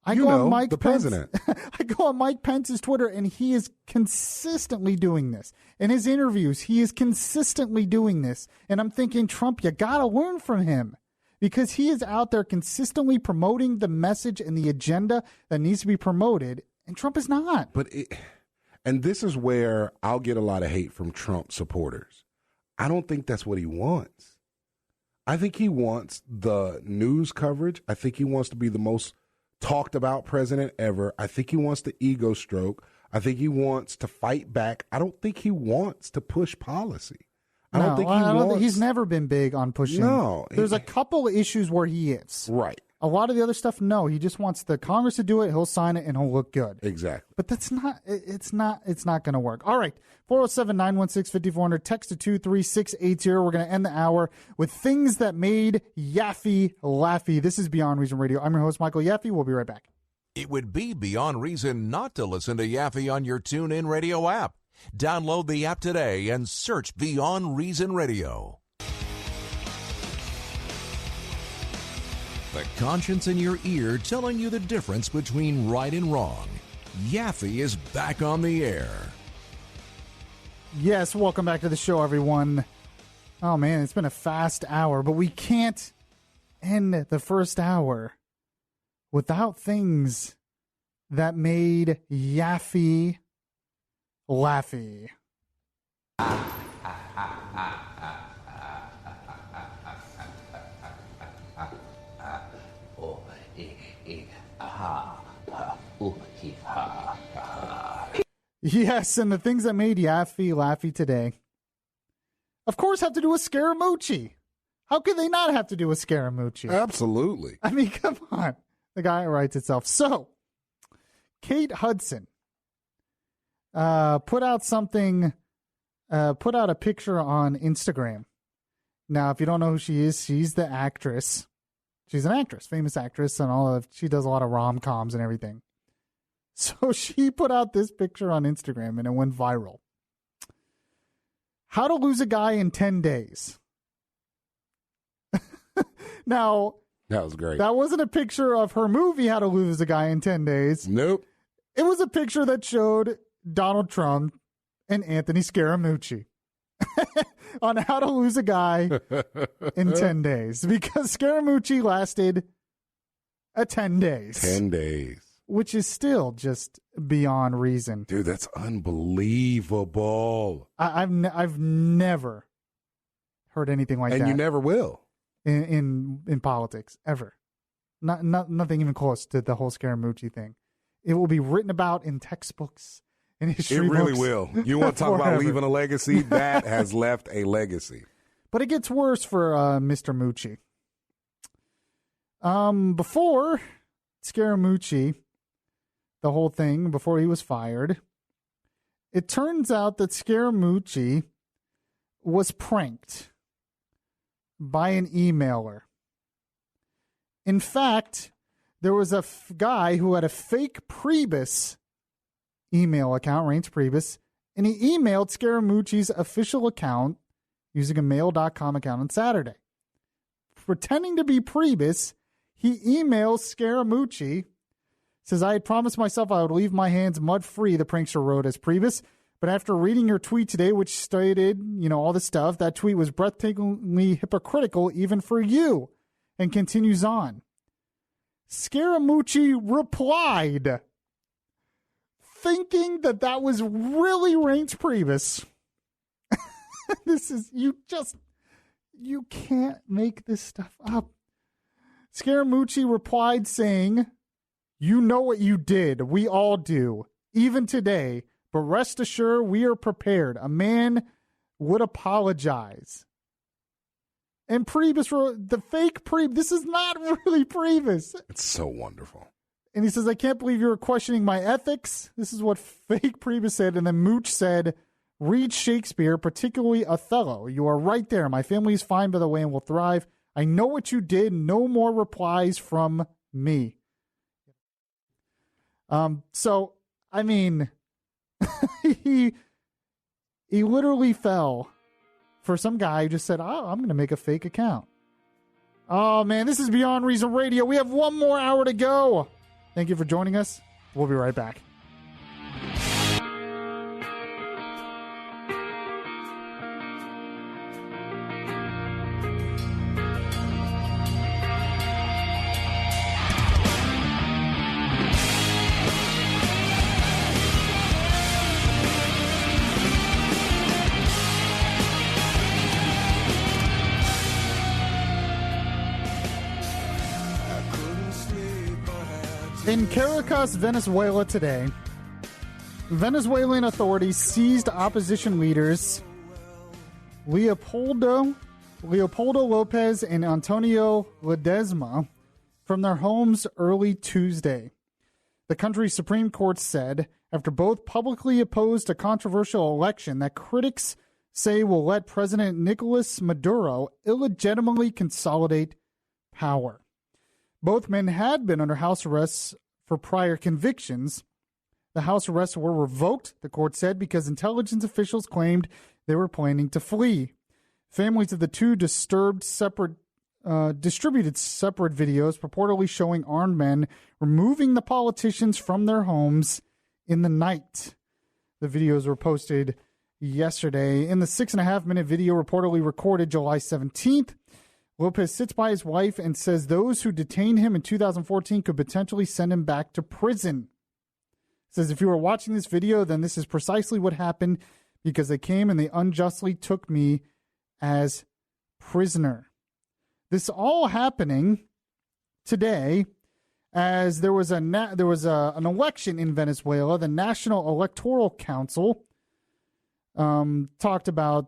I go on Mike Pence's Twitter, and he is consistently doing this. In his interviews, he is consistently doing this. And I'm thinking, Trump, you got to learn from him. Because he is out there consistently promoting the message and the agenda that needs to be promoted, and Trump is not.
And this is where I'll get a lot of hate from Trump supporters. I don't think that's what he wants. I think he wants the news coverage. I think he wants to be the most talked about president ever. I think he wants the ego stroke. I think he wants to fight back. I don't think he wants to push policy. I don't think
he's never been big on pushing.
No.
There's a couple of issues where he is.
Right.
A lot of the other stuff, no. He just wants the Congress to do it. He'll sign it and he'll look good.
Exactly.
But it's not going to work. All right. 407-916-5400. Text to 23680. We're going to end the hour with things that made Yaffee laughy. This is Beyond Reason Radio. I'm your host, Michael Yaffee. We'll be right back.
It would be beyond reason not to listen to Yaffee on your TuneIn Radio app. Download the app today and search Beyond Reason Radio. The conscience in your ear telling you the difference between right and wrong. Yaffee is back on the air.
Yes, welcome back to the show, everyone. Oh, man, it's been a fast hour, but we can't end the first hour without things that made Yaffee laughy. Yes, and the things that made Yaffee laughy today, of course, have to do with Scaramucci. How could they not have to do with Scaramucci?
Absolutely.
I mean, come on. The guy writes itself. So, Kate Hudson put out a picture on Instagram. Now, if you don't know who she is, she's the actress. She's an actress, famous actress, and she does a lot of rom-coms and everything. So she put out this picture on Instagram, and it went viral. How to lose a guy in 10 days. Now,
that was great.
That wasn't a picture of her movie, How to Lose a Guy in 10 Days.
Nope.
It was a picture that showed Donald Trump and Anthony Scaramucci on how to lose a guy in 10 days. Because Scaramucci lasted 10 days.
10 days.
Which is still just beyond reason.
Dude, that's unbelievable.
I've never heard anything like that.
And you never will.
In politics, ever. Nothing even close to the whole Scaramucci thing. It will be written about in textbooks, in history books.
It really will. You want to talk about leaving a legacy? That has left a legacy.
But it gets worse for Mr. Mucci. Before Scaramucci, the whole thing, before he was fired, it turns out that Scaramucci was pranked by an emailer. In fact, there was a guy who had a fake Priebus email account, Reince Priebus, and he emailed Scaramucci's official account using a mail.com account on Saturday. Pretending to be Priebus, he emails Scaramucci, says, I had promised myself I would leave my hands mud-free, the prankster wrote as Priebus. But after reading your tweet today, which stated, all this stuff, that tweet was breathtakingly hypocritical even for you. And continues on. Scaramucci replied, thinking that was really Reince Priebus. You can't make this stuff up. Scaramucci replied saying, you know what you did. We all do. Even today. But rest assured, we are prepared. A man would apologize. And Priebus wrote, the fake Priebus, this is not really Priebus.
It's so wonderful.
And he says, I can't believe you're questioning my ethics. This is what fake Priebus said. And then Mooch said, read Shakespeare, particularly Othello. You are right there. My family is fine, by the way, and will thrive. I know what you did. No more replies from me. So, I mean... he literally fell for some guy who just said, I'm going to make a fake account. Oh, man, this is Beyond Reason Radio. We have one more hour to go. Thank you for joining us. We'll be right back. In Caracas, Venezuela today, Venezuelan authorities seized opposition leaders Leopoldo Lopez and Antonio Ledesma from their homes early Tuesday. The country's Supreme Court said, after both publicly opposed a controversial election that critics say will let President Nicolas Maduro illegitimately consolidate power. Both men had been under house arrest for prior convictions. The house arrests were revoked, the court said, because intelligence officials claimed they were planning to flee. Families of the two distributed separate videos purportedly showing armed men removing the politicians from their homes in the night. The videos were posted yesterday. In the 6.5-minute video reportedly recorded July 17th, Lopez sits by his wife and says those who detained him in 2014 could potentially send him back to prison. Says, if you were watching this video, then this is precisely what happened because they came and they unjustly took me as prisoner. This all happening today as there was an election in Venezuela. The National Electoral Council talked about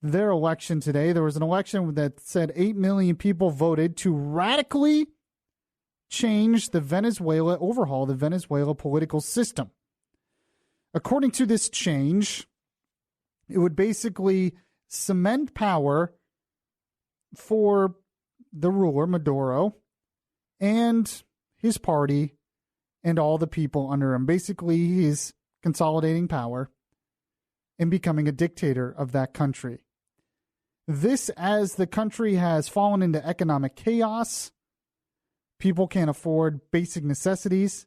their election today. There was an election that said 8 million people voted to radically overhaul the Venezuela political system. According to this change, it would basically cement power for the ruler, Maduro, and his party and all the people under him. Basically, he's consolidating power and becoming a dictator of that country. This, as the country has fallen into economic chaos, people can't afford basic necessities.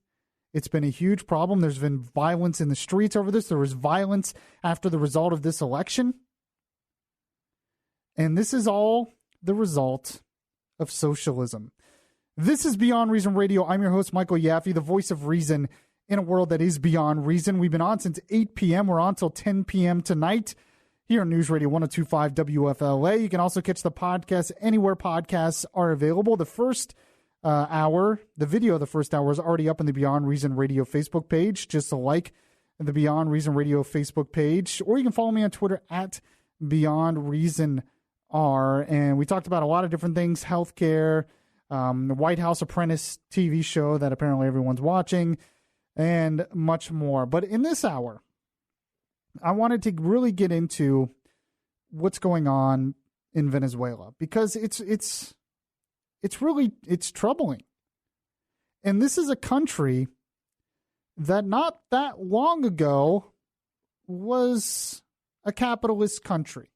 It's been a huge problem. There's been violence in the streets over this. There was violence after the result of this election. And this is all the result of socialism. This is Beyond Reason Radio. I'm your host, Michael Yaffee, the voice of reason in a world that is beyond reason. We've been on since 8 p.m. We're on till 10 p.m. tonight here on News Radio 102.5 WFLA. You can also catch the podcast anywhere podcasts are available. The first hour, the video of the first hour is already up on the Beyond Reason Radio Facebook page. Just like the Beyond Reason Radio Facebook page. Or you can follow me on Twitter at Beyond Reason R. And we talked about a lot of different things, healthcare, the White House Apprentice TV show that apparently everyone's watching, and much more. But in this hour, I wanted to really get into what's going on in Venezuela because it's troubling. And this is a country that not that long ago was a capitalist country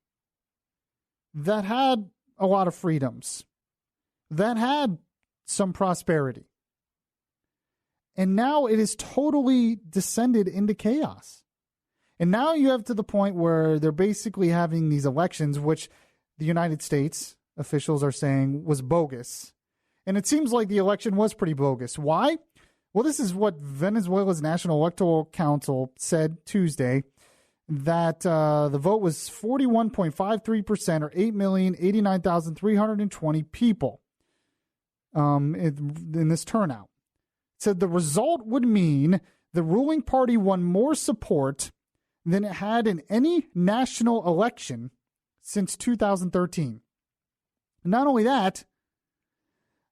that had a lot of freedoms, that had some prosperity. And now it is totally descended into chaos. And now you have to the point where they're basically having these elections, which the United States officials are saying was bogus. And it seems like the election was pretty bogus. Why? Well, this is what Venezuela's National Electoral Council said Tuesday, that the vote was 41.53%, or 8,089,320 people in this turnout. It said the result would mean the ruling party won more support than it had in any national election since 2013. Not only that,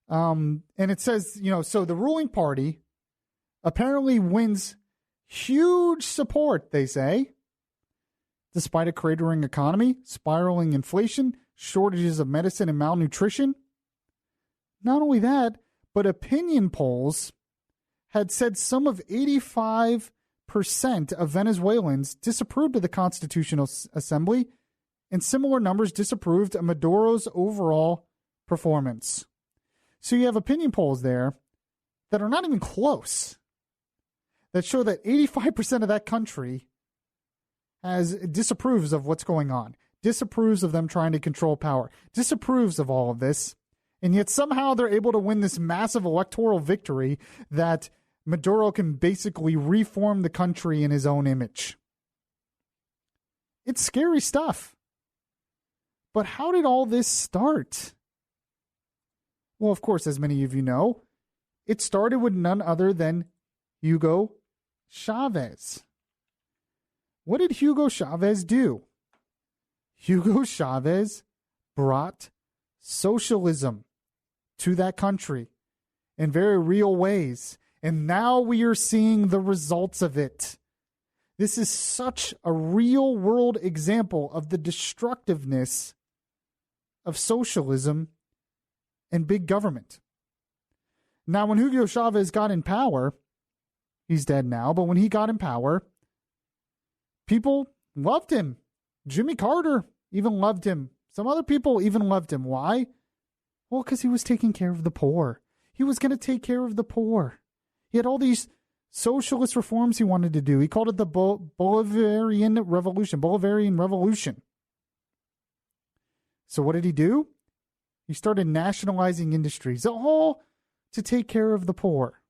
and it says, so the ruling party apparently wins huge support, they say, despite a cratering economy, spiraling inflation, shortages of medicine and malnutrition. Not only that, but opinion polls had said some of 85% of Venezuelans disapproved of the Constitutional Assembly, and similar numbers disapproved of Maduro's overall performance. So you have opinion polls there that are not even close, that show that 85% of that country disapproves of what's going on, disapproves of them trying to control power, disapproves of all of this, and yet somehow they're able to win this massive electoral victory that Maduro can basically reform the country in his own image. It's scary stuff. But how did all this start? Well, of course, as many of you know, It started with none other than Hugo Chavez. What did Hugo Chavez do? Hugo Chavez brought socialism to that country in very real ways. And now we are seeing the results of it. This is such a real world example of the destructiveness of socialism and big government. Now, when Hugo Chavez got in power, he's dead now, but when he got in power, people loved him. Jimmy Carter even loved him. Some other people even loved him. Why? Well, because he was taking care of the poor. He was going to take care of the poor. He had all these socialist reforms he wanted to do. He called it the Bolivarian Revolution. So what did he do? He started nationalizing industries, all to take care of the poor.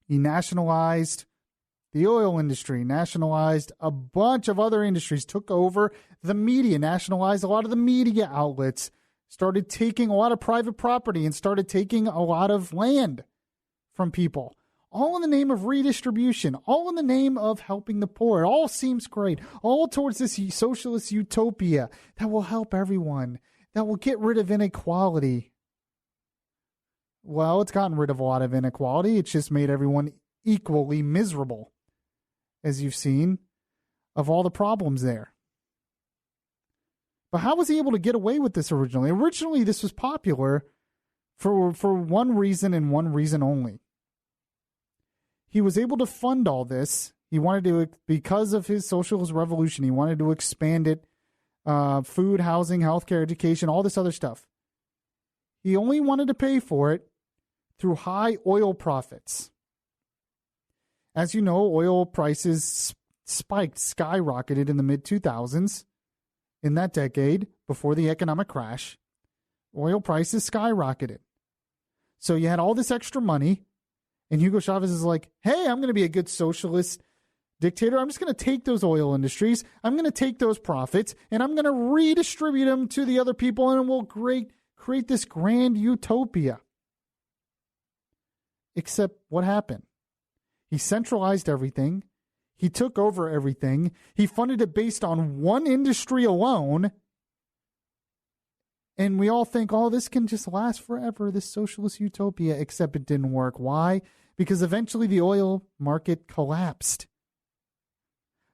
He nationalized the oil industry, nationalized a bunch of other industries, took over the media, nationalized a lot of the media outlets, started taking a lot of private property and started taking a lot of land from people. All in the name of redistribution, all in the name of helping the poor. It all seems great, all towards this socialist utopia that will help everyone, that will get rid of inequality. Well, it's gotten rid of a lot of inequality. It's just made everyone equally miserable, as you've seen, of all the problems there. But how was he able to get away with this originally? Originally, this was popular for one reason and one reason only. He was able to fund all this. He wanted to, because of his socialist revolution, he wanted to expand it, food, housing, healthcare, education, all this other stuff. He only wanted to pay for it through high oil profits. As you know, oil prices skyrocketed in the mid-2000s. In that decade, before the economic crash, oil prices skyrocketed. So you had all this extra money, and Hugo Chavez is like, hey, I'm going to be a good socialist dictator. I'm just going to take those oil industries, I'm going to take those profits, and I'm going to redistribute them to the other people, and we'll create this grand utopia. Except what happened? He centralized everything. He took over everything. He funded it based on one industry alone. And we all think, oh, this can just last forever, this socialist utopia, except it didn't work. Why? Because eventually the oil market collapsed.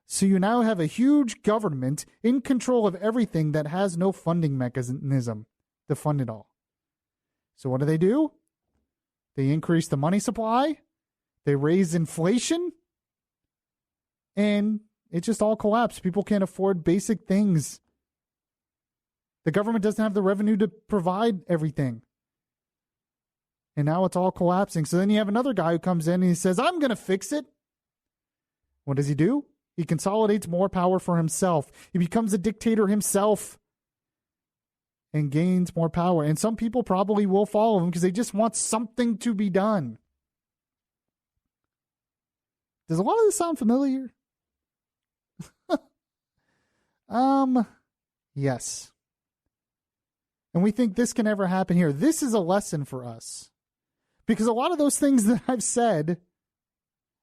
So you now have a huge government in control of everything that has no funding mechanism to fund it all. So what do? They increase the money supply. They raise inflation. And it just all collapsed. People can't afford basic things. The government doesn't have the revenue to provide everything. And now it's all collapsing. So then you have another guy who comes in and he says, I'm going to fix it. What does he do? He consolidates more power for himself. He becomes a dictator himself and gains more power. And some people probably will follow him because they just want something to be done. Does a lot of this sound familiar? Yes. And we think this can never happen here. This is a lesson for us. Because a lot of those things that I've said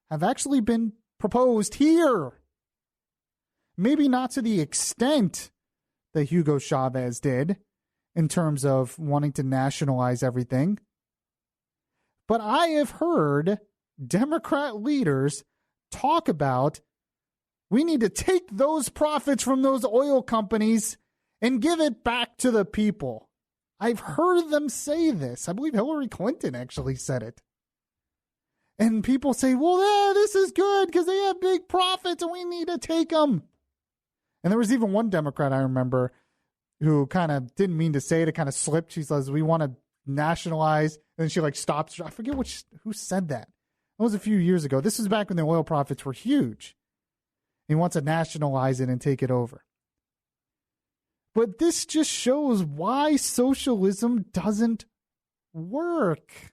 have actually been proposed here. Maybe not to the extent that Hugo Chavez did in terms of wanting to nationalize everything. But I have heard Democrat leaders talk about we need to take those profits from those oil companies and give it back to the people. I've heard them say this. I believe Hillary Clinton actually said it. And people say, well, this is good because they have big profits and we need to take them. And there was even one Democrat I remember who kind of didn't mean to say it. It kind of slipped. She says, we want to nationalize. And then she stops. I forget who said that. That was a few years ago. This was back when the oil profits were huge. He wants to nationalize it and take it over. But this just shows why socialism doesn't work.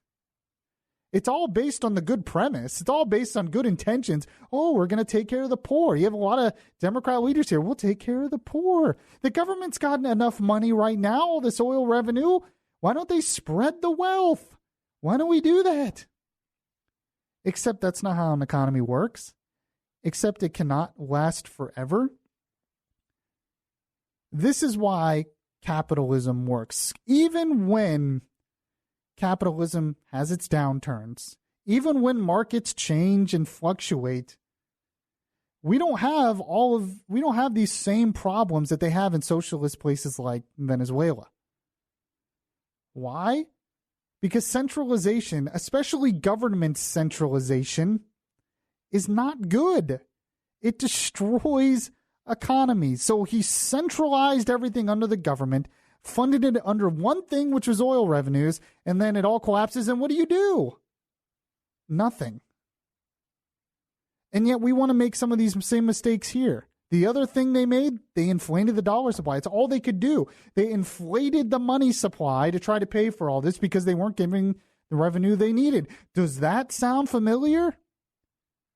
It's all based on the good premise. It's all based on good intentions. Oh, we're going to take care of the poor. You have a lot of Democrat leaders here. We'll take care of the poor. The government's got enough money right now, all this oil revenue. Why don't they spread the wealth? Why don't we do that? Except that's not how an economy works. Except it cannot last forever. This is why capitalism works. Even when capitalism has its downturns, even when markets change and fluctuate, we don't have these same problems that they have in socialist places like Venezuela. Why? Because centralization, especially government centralization, is not good. It destroys economies. So he centralized everything under the government, funded it under one thing, which was oil revenues, and then it all collapses. And what do? Nothing. And yet we want to make some of these same mistakes here. The other thing they made, they inflated the dollar supply. It's all they could do. They inflated the money supply to try to pay for all this because they weren't giving the revenue they needed. Does that sound familiar?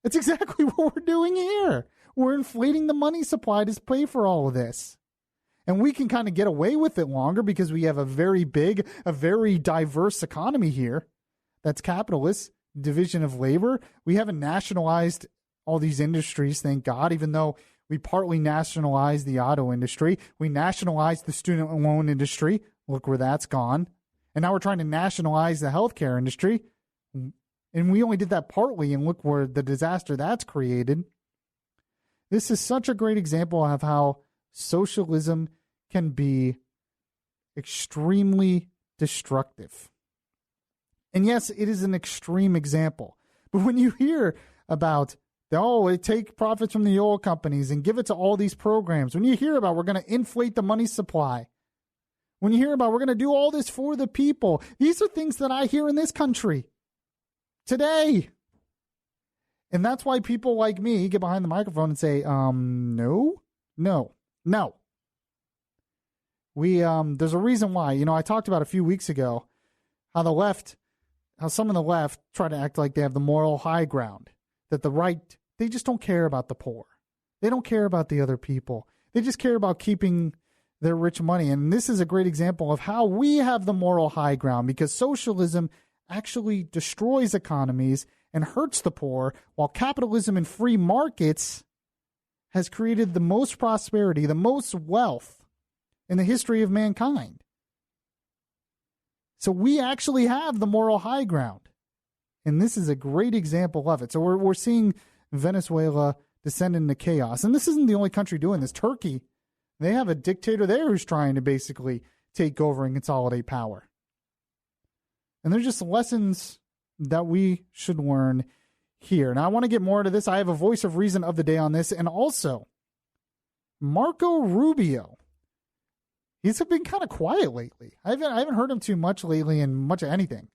It's exactly what we're doing here. We're inflating the money supply to pay for all of this. And we can kind of get away with it longer because we have a very big, a very diverse economy here. That's capitalist, division of labor. We haven't nationalized all these industries, thank God, even though we partly nationalized the auto industry. We nationalized the student loan industry. Look where that's gone. And now we're trying to nationalize the healthcare industry. And we only did that partly, and look where the disaster that's created. This is such a great example of how socialism can be extremely destructive. And yes, it is an extreme example. But when you hear about, they take profits from the oil companies and give it to all these programs, when you hear about we're going to inflate the money supply, when you hear about we're going to do all this for the people, these are things that I hear in this country today. And that's why people like me get behind the microphone and say, no. There's a reason why. I talked about a few weeks ago how some of the left try to act like they have the moral high ground, that the right, they just don't care about the poor. They don't care about the other people. They just care about keeping their rich money. And this is a great example of how we have the moral high ground, because socialism actually destroys economies and hurts the poor, while capitalism and free markets has created the most prosperity, the most wealth in the history of mankind. So we actually have the moral high ground. And this is a great example of it. So we're seeing Venezuela descend into chaos. And this isn't the only country doing this. Turkey, they have a dictator there who's trying to basically take over and consolidate power. And there's just lessons that we should learn here. Now, I want to get more into this. I have a voice of reason of the day on this. And also, Marco Rubio. He's been kind of quiet lately. I haven't heard him too much lately in much of anything.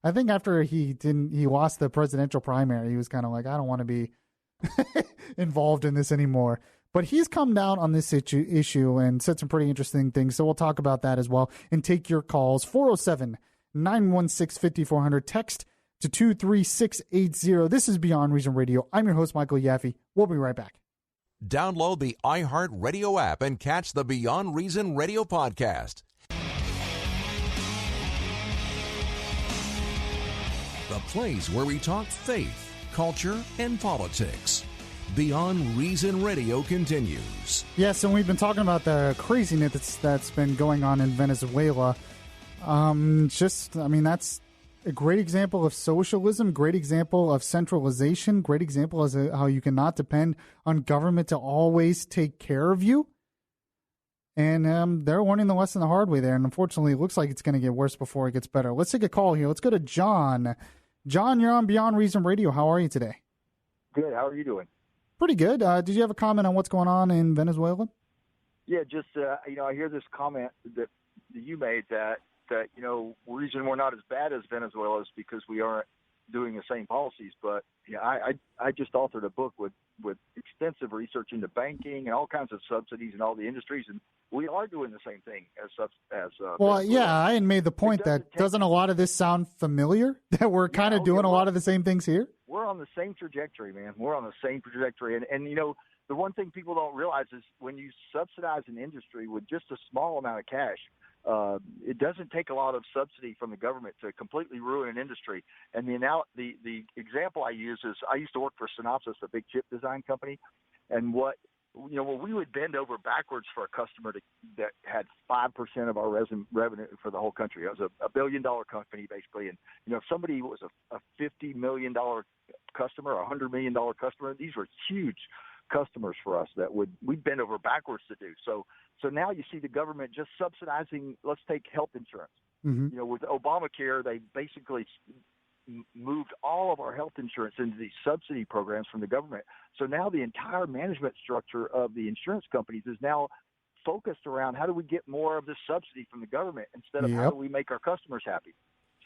I think after he lost the presidential primary, he was kind of like, I don't want to be involved in this anymore. But he's come down on this issue and said some pretty interesting things. So we'll talk about that as well and take your calls. 407-916-5400. Text to 23680. This is Beyond Reason Radio. I'm your host, Michael Yaffee. We'll be right back.
Download the iHeart Radio app and catch the Beyond Reason Radio podcast. The place where we talk faith, culture, and politics. Beyond Reason Radio continues.
Yes, and we've been talking about the craziness that's been going on in Venezuela. That's a great example of socialism, great example of centralization, great example of how you cannot depend on government to always take care of you. And they're learning the lesson the hard way there. And unfortunately, it looks like it's going to get worse before it gets better. Let's take a call here. Let's go to John. John, you're on Beyond Reason Radio. How are you today?
Good. How are you doing?
Pretty good. Did you have a comment on what's going on in Venezuela?
Yeah, just, I hear this comment that you made that reason we're not as bad as Venezuela is because we aren't doing the same policies. But I just authored a book with extensive research into banking and all kinds of subsidies in all the industries, and we are doing the same thing as
well, yeah, I had made the point that doesn't a lot of this sound familiar, that we're kind of doing a lot of the same things here?
We're on the same trajectory, man. We're on the same trajectory. And the one thing people don't realize is when you subsidize an industry with just a small amount of cash, it doesn't take a lot of subsidy from the government to completely ruin an industry. And the example I use is I used to work for Synopsys, a big chip design company, and when we would bend over backwards for a customer that had 5% of our revenue for the whole country. It was a $1 billion company basically, and if somebody was a $50 million customer, a $100 million customer, these were huge customers for us that we'd bend over backwards to do. So now you see the government just subsidizing. Let's take health insurance. Mm-hmm. With Obamacare, they basically moved all of our health insurance into these subsidy programs from the government. So now the entire management structure of the insurance companies is now focused around how do we get more of this subsidy from the government instead of how do we make our customers happy.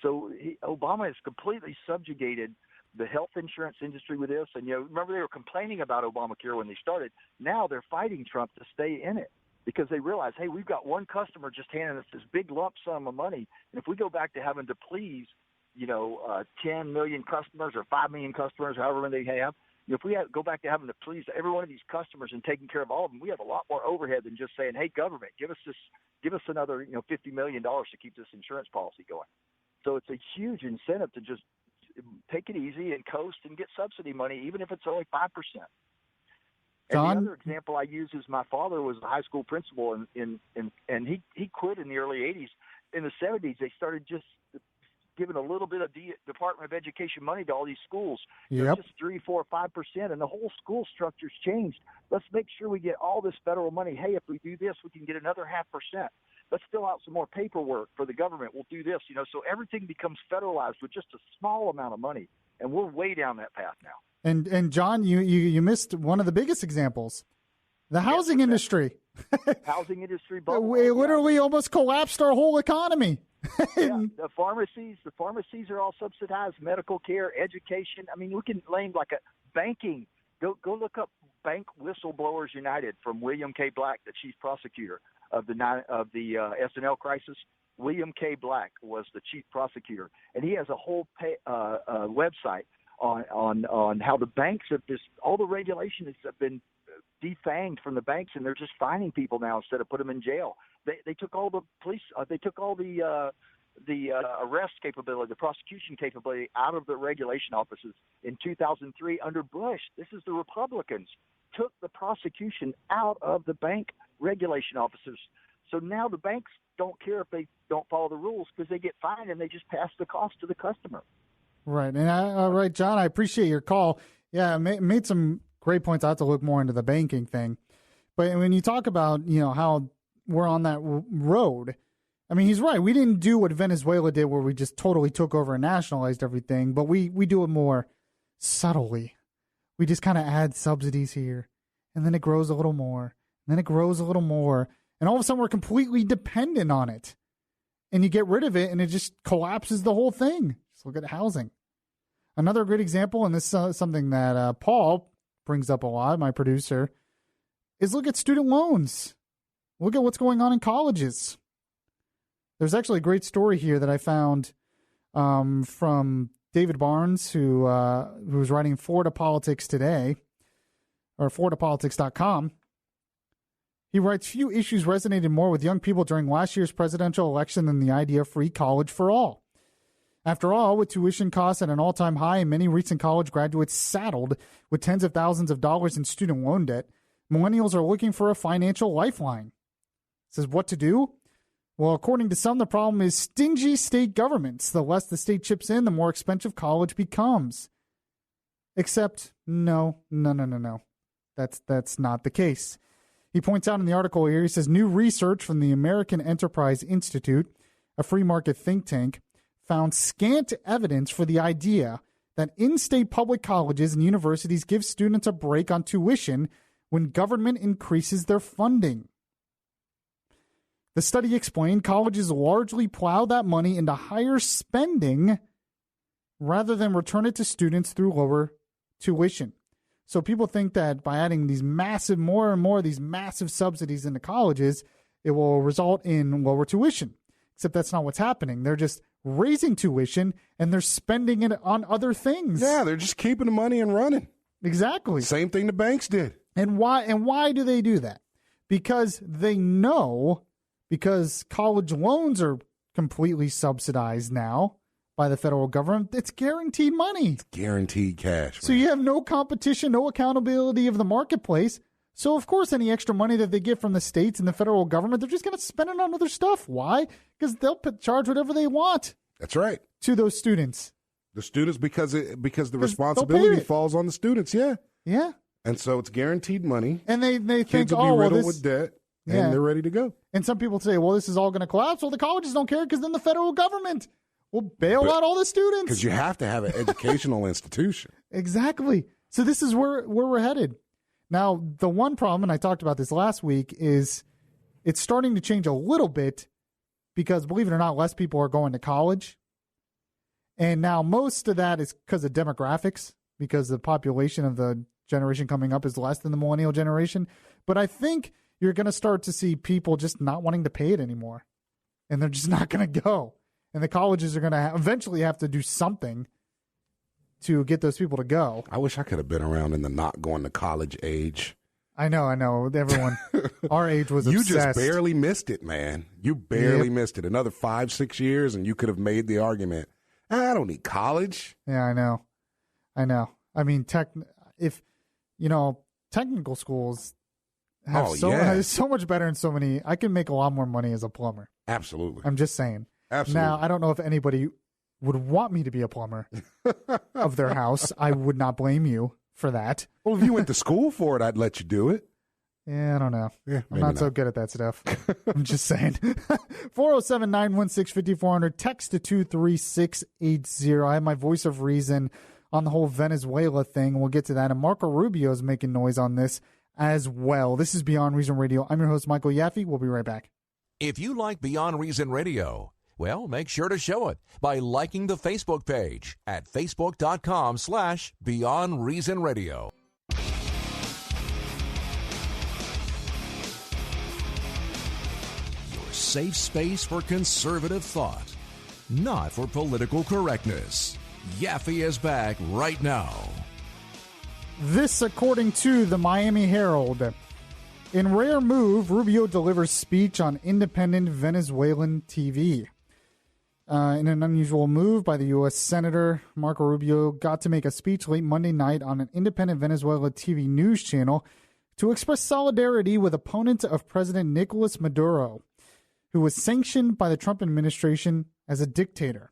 So Obama has completely subjugated the health insurance industry with this. And, remember they were complaining about Obamacare when they started. Now they're fighting Trump to stay in it because they realize, hey, we've got one customer just handing us this big lump sum of money. And if we go back to having to please 10 million customers or 5 million customers, however many they have, if we go back to having to please every one of these customers and taking care of all of them, we have a lot more overhead than just saying, hey, government, give us another, $50 million to keep this insurance policy going. So it's a huge incentive to just take it easy and coast and get subsidy money, even if it's only 5%.
John?
And the other example I use is my father was a high school principal, and he quit in the early 80s. In the 70s, they started just giving a little bit of Department of Education money to all these schools.
Yep.
Just 3, 4, 5%, and the whole school structure's changed. Let's make sure we get all this federal money. Hey, if we do this, we can get another 0.5%. Let's fill out some more paperwork for the government. We'll do this, so everything becomes federalized with just a small amount of money, and we're way down that path now.
And John, you missed one of the biggest examples, the housing industry.
Housing industry bubble.
We literally almost collapsed our whole economy.
The pharmacies are all subsidized, medical care, education. I mean, we can name like a banking. Go look up Bank Whistleblowers United from William K. Black, the chief prosecutor of the SNL crisis. William K. Black was the chief prosecutor, and he has a whole website on how the banks have all the regulations have been defanged from the banks, and they're just fining people now instead of put them in jail. They took all the police. They took all the arrest capability, the prosecution capability out of the regulation offices in 2003 under Bush. This is the Republicans took the prosecution out of the bank regulation officers. So now the banks don't care if they don't follow the rules because they get fined and they just pass the cost to the customer.
Right. And right, John, I appreciate your call. Yeah, made some great points. I have to look more into the banking thing. But when you talk about, how we're on that road, I mean, he's right. We didn't do what Venezuela did where we just totally took over and nationalized everything, but we do it more subtly. We just kind of add subsidies here, and then it grows a little more, and then it grows a little more, and all of a sudden we're completely dependent on it. And you get rid of it, and it just collapses the whole thing. Just look at housing. Another great example, and this is something that Paul brings up a lot, my producer, is look at student loans. Look at what's going on in colleges. There's actually a great story here that I found from David Barnes, who was writing Florida Politics Today, or FloridaPolitics.com. He writes, few issues resonated more with young people during last year's presidential election than the idea of free college for all. After all, with tuition costs at an all-time high and many recent college graduates saddled with tens of thousands of dollars in student loan debt, millennials are looking for a financial lifeline. It says, what to do? Well, according to some, the problem is stingy state governments. The less the state chips in, the more expensive college becomes. Except, no. That's not the case. He points out in the article here, he says, new research from the American Enterprise Institute, a free market think tank, found scant evidence for the idea that in-state public colleges and universities give students a break on tuition when government increases their funding. The study explained colleges largely plow that money into higher spending rather than return it to students through lower tuition. So people think that by adding these more and more of these massive subsidies into colleges, it will result in lower tuition. Except that's not what's happening. They're just raising tuition and they're spending it on other things.
Yeah, they're just keeping the money and running.
Exactly.
Same thing the banks did.
And why do they do that? Because they know because college loans are completely subsidized now by the federal government. It's guaranteed money. It's
guaranteed cash.
So you have no competition, no accountability of the marketplace. So, of course, any extra money that they get from the states and the federal government, they're just going to spend it on other stuff. Why? Because they'll charge whatever they want.
That's right.
To those students.
The students, because the responsibility falls on the students, yeah.
Yeah.
And so it's guaranteed money.
And they
Kids
think,
will be riddled with debt, and they're ready to go.
And some people say, well, this is all going to collapse. Well, the colleges don't care because then the federal government will bail out all the students.
Because you have to have an educational institution.
Exactly. So this is where we're headed. Now, the one problem, and I talked about this last week, is it's starting to change a little bit because, believe it or not, less people are going to college. And now most of that is because of demographics, because the population of the generation coming up is less than the millennial generation. But I think you're going to start to see people just not wanting to pay it anymore. And they're just not going to go. And the colleges are going to eventually have to do something to get those people to go.
I wish I could have been around in the not going to college age.
I know. Everyone, our age was obsessed.
You just barely missed it, man. You barely missed it. Another 5-6 years, and you could have made the argument, I don't need college.
Yeah, I know. I mean, technical schools have so much better in so many. I can make a lot more money as a plumber.
Absolutely.
I'm just saying.
Absolutely.
Now, I don't know if anybody would want me to be a plumber of their house. I would not blame you for that.
Well, if you went to school for it, I'd let you do it.
Yeah, I don't know.
Yeah,
I'm not so good at that stuff. I'm just saying. 407-916-5400. Text to 23680. I have my voice of reason on the whole Venezuela thing. We'll get to that. And Marco Rubio is making noise on this as well. This is Beyond Reason Radio. I'm your host, Michael Yaffee. We'll be right back.
If you like Beyond Reason Radio, well, make sure to show it by liking the Facebook page at facebook.com/Beyond Reason Radio. Your safe space for conservative thought, not for political correctness. Yaffee is back right now.
This, according to the Miami Herald. In rare move, Rubio delivers speech on independent Venezuelan TV. In an unusual move by the U.S. Senator, Marco Rubio got to make a speech late Monday night on an independent Venezuela TV news channel to express solidarity with opponents of President Nicolas Maduro, who was sanctioned by the Trump administration as a dictator.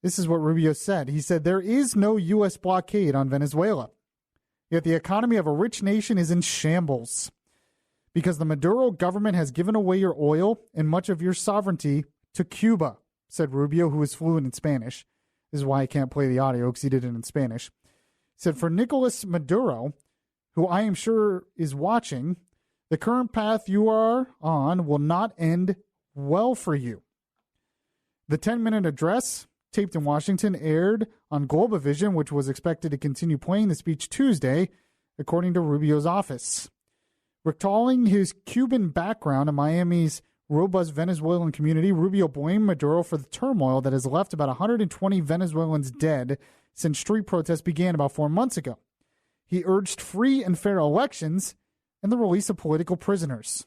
This is what Rubio said. He said, there is no U.S. blockade on Venezuela, yet the economy of a rich nation is in shambles because the Maduro government has given away your oil and much of your sovereignty to Cuba, said Rubio, who is fluent in Spanish. This is why I can't play the audio, because he did it in Spanish. He said, for Nicolas Maduro, who I am sure is watching, the current path you are on will not end well for you. The 10-minute address, taped in Washington, aired on Globovision, which was expected to continue playing the speech Tuesday, according to Rubio's office. Recalling his Cuban background in Miami's robust Venezuelan community, Rubio blamed Maduro for the turmoil that has left about 120 Venezuelans dead since street protests began about 4 months ago. He urged free and fair elections and the release of political prisoners.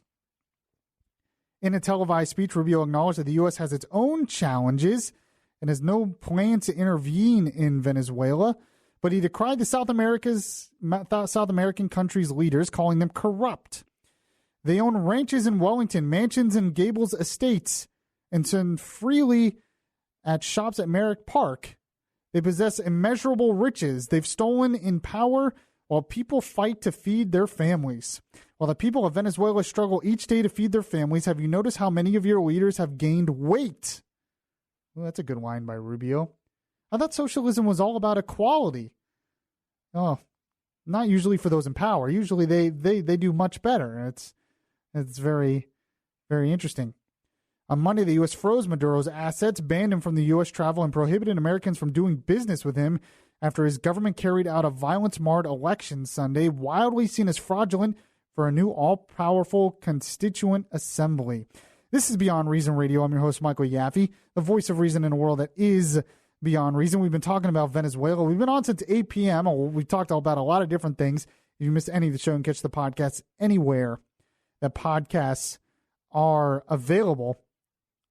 In a televised speech, Rubio acknowledged that the U.S. has its own challenges and has no plan to intervene in Venezuela, but he decried the South American country's leaders, calling them corrupt. They own ranches in Wellington, mansions in Gables Estates, and send freely at shops at Merrick Park. They possess immeasurable riches. They've stolen in power while people fight to feed their families. While the people of Venezuela struggle each day to feed their families, have you noticed how many of your leaders have gained weight? Well, that's a good line by Rubio. I thought socialism was all about equality. Oh, not usually for those in power. Usually they do much better. It's very, very interesting. On Monday, the U.S. froze Maduro's assets, banned him from the U.S. travel, and prohibited Americans from doing business with him after his government carried out a violence-marred election Sunday, wildly seen as fraudulent for a new all-powerful constituent assembly. This is Beyond Reason Radio. I'm your host, Michael Yaffee, the voice of reason in a world that is beyond reason. We've been talking about Venezuela. We've been on since 8 p.m. We've talked about a lot of different things. If you missed any of the show, you can catch the podcast anywhere that podcasts are available,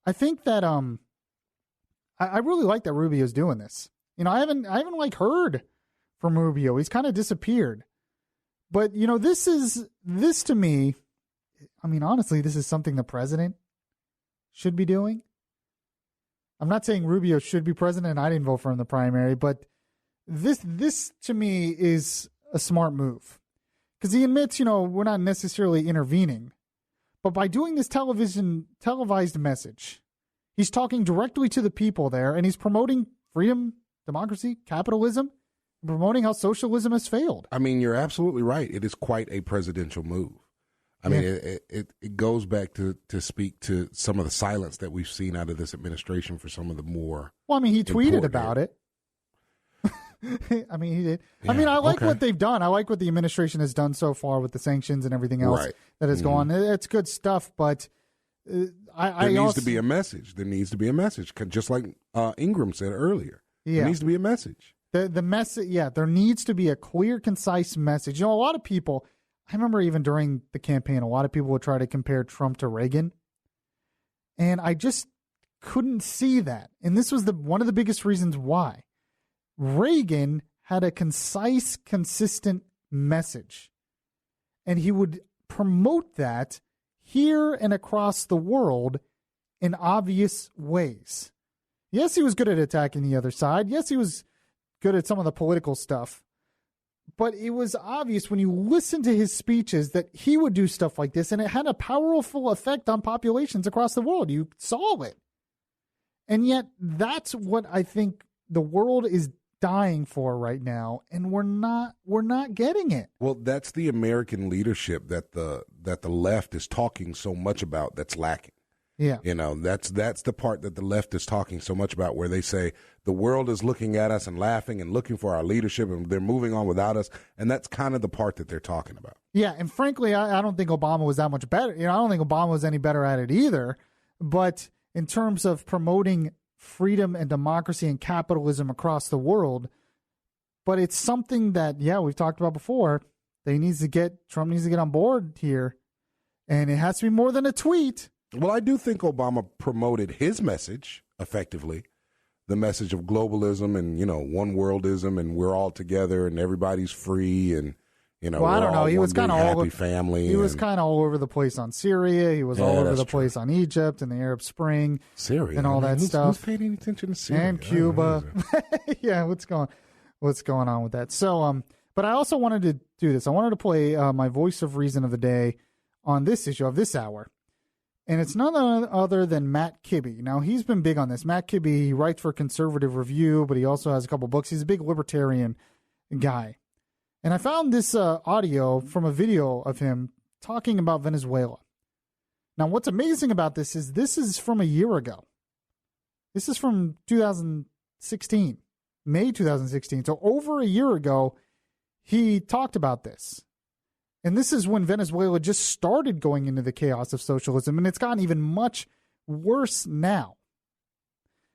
I think that I really like that Rubio's doing this. I haven't like heard from Rubio. He's kind of disappeared. But this to me, I mean, honestly, this is something the president should be doing. I'm not saying Rubio should be president. I didn't vote for him in the primary, but this to me is a smart move because he admits, we're not necessarily intervening, but by doing this televised message, he's talking directly to the people there, and he's promoting freedom, democracy, capitalism, promoting how socialism has failed.
I mean, you're absolutely right. It is quite a presidential move. I mean, it goes back to speak to some of the silence that we've seen out of this administration for some of the more.
Well, I mean, he tweeted about it. I mean, he did. Yeah, I mean, I like what they've done. I like what the administration has done so far with the sanctions and everything else that has gone. It's good stuff, but there
needs to be a message. There needs to be a message, just like Ingram said earlier. Yeah. There needs to be a message.
The message, there needs to be a clear, concise message. A lot of people. I remember even during the campaign, a lot of people would try to compare Trump to Reagan. And I just couldn't see that. And this was one of the biggest reasons why. Reagan had a concise, consistent message. And he would promote that here and across the world in obvious ways. Yes, he was good at attacking the other side. Yes, he was good at some of the political stuff. But it was obvious when you listen to his speeches that he would do stuff like this, and it had a powerful effect on populations across the world. You saw it. And yet that's what I think the world is dying for right now, and we're not getting it.
Well, that's the American leadership that the left is talking so much about that's lacking.
Yeah.
That's the part that the left is talking so much about, where they say the world is looking at us and laughing and looking for our leadership, and they're moving on without us. And that's kind of the part that they're talking about.
Yeah. And frankly, I don't think Obama was that much better. I don't think Obama was any better at it either. But in terms of promoting freedom and democracy and capitalism across the world, but it's something that, we've talked about before. Trump needs to get on board here. And it has to be more than a tweet.
Well, I do think Obama promoted his message effectively, the message of globalism and, one worldism, and we're all together and everybody's free, and,
well, I don't know. He was kind of
happy family.
He was kind of all over the place on Syria. He was all over the place on Egypt and the Arab Spring,
Syria,
and all that stuff.
Who's paying any attention to Syria
and Cuba? Yeah, what's going on with that? So, but I also wanted to do this. I wanted to play my voice of reason of the day on this issue of this hour. And it's none other than Matt Kibbe. Now, he's been big on this. Matt Kibbe, he writes for Conservative Review, but he also has a couple books. He's a big libertarian guy. And I found this audio from a video of him talking about Venezuela. Now, what's amazing about this is from a year ago. This is from 2016, May 2016. So over a year ago, he talked about this. And this is when Venezuela just started going into the chaos of socialism, and it's gotten even much worse now.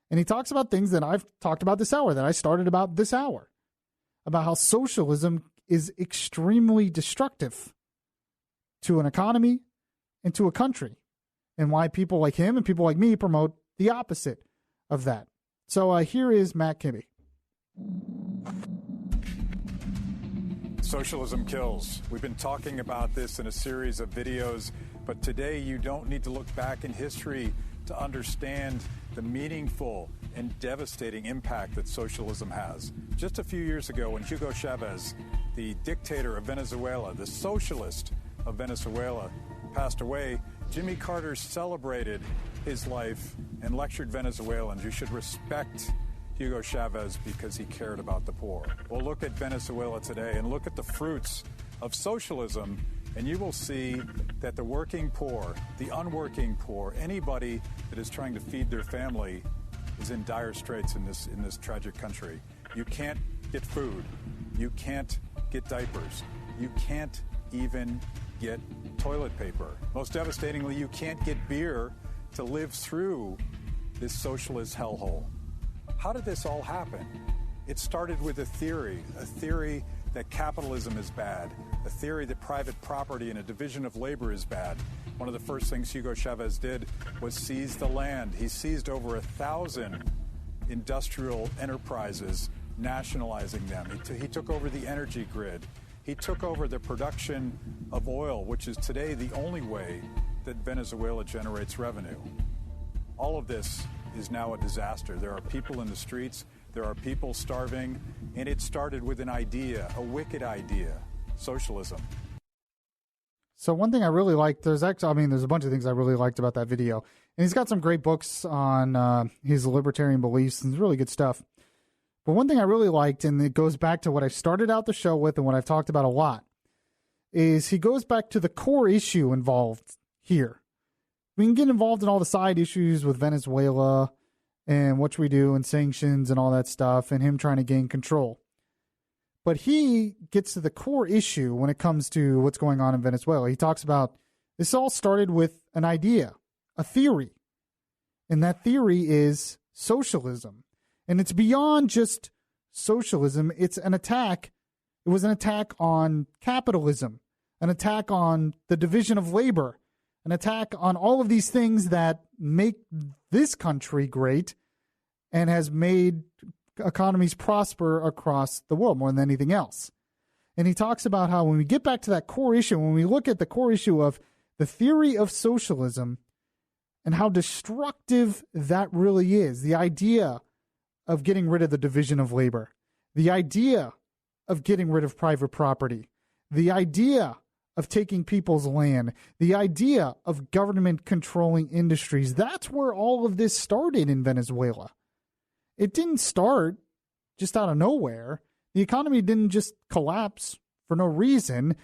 And he talks about things that I've talked about this hour, that I started about this hour, about how socialism is extremely destructive to an economy and to a country, and why people like him and people like me promote the opposite of that. So here is Matt Kibbe.
Socialism kills. We've been talking about this in a series of videos, but today you don't need to look back in history to understand the meaningful and devastating impact that socialism has. Just a few years ago, when Hugo Chavez, the dictator of Venezuela, the socialist of Venezuela, passed away, Jimmy Carter celebrated his life and lectured Venezuelans, you should respect Hugo Chavez because he cared about the poor. Well, look at Venezuela today and look at the fruits of socialism, and you will see that the working poor, the unworking poor, anybody that is trying to feed their family is in dire straits in this tragic country. You can't get food. You can't get diapers. You can't even get toilet paper. Most devastatingly, you can't get beer to live through this socialist hellhole. How did this all happen? It started with a theory that capitalism is bad, a theory that private property and a division of labor is bad. One of the first things Hugo Chavez did was seize the land. He seized over 1,000 industrial enterprises, nationalizing them. He took over the energy grid. He took over the production of oil, which is today the only way that Venezuela generates revenue. All of this is now a disaster. There are people in the streets. There are people starving. And it started with an idea, a wicked idea, socialism.
So one thing I really liked, there's a bunch of things I really liked about that video. And he's got some great books on his libertarian beliefs, and it's really good stuff. But one thing I really liked, and it goes back to what I started out the show with and what I've talked about a lot, is he goes back to the core issue involved here. We can get involved in all the side issues with Venezuela and what should we do and sanctions and all that stuff and him trying to gain control. But he gets to the core issue when it comes to what's going on in Venezuela. He talks about this all started with an idea, a theory. And that theory is socialism. And it's beyond just socialism. It's an attack. It was an attack on capitalism, an attack on the division of labor, an attack on all of these things that make this country great and has made economies prosper across the world more than anything else. And he talks about how when we get back to that core issue, when we look at the core issue of the theory of socialism and how destructive that really is, the idea of getting rid of the division of labor, the idea of getting rid of private property, the idea of taking people's land, the idea of government controlling industries, that's where all of this started in Venezuela. It didn't start just out of nowhere. The economy didn't just collapse for no reason.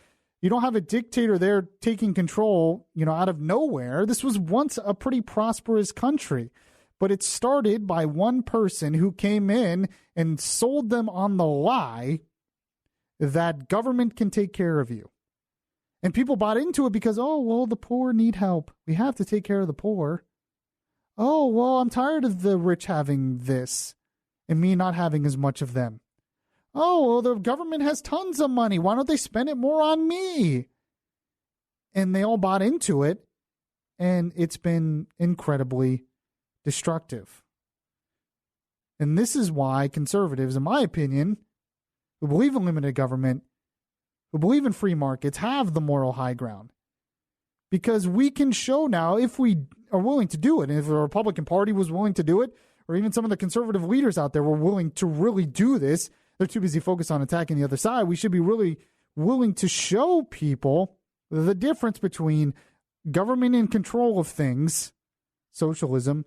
You don't have a dictator there taking control, out of nowhere. This was once a pretty prosperous country, but it started by one person who came in and sold them on the lie that government can take care of you. And people bought into it because, the poor need help. We have to take care of the poor. I'm tired of the rich having this and me not having as much of them. The government has tons of money. Why don't they spend it more on me? And they all bought into it, and it's been incredibly destructive. And this is why conservatives, in my opinion, who believe in limited government, who believe in free markets, have the moral high ground. Because we can show now, if we are willing to do it, and if the Republican Party was willing to do it, or even some of the conservative leaders out there were willing to really do this, they're too busy focused on attacking the other side. We should be really willing to show people the difference between government in control of things, socialism,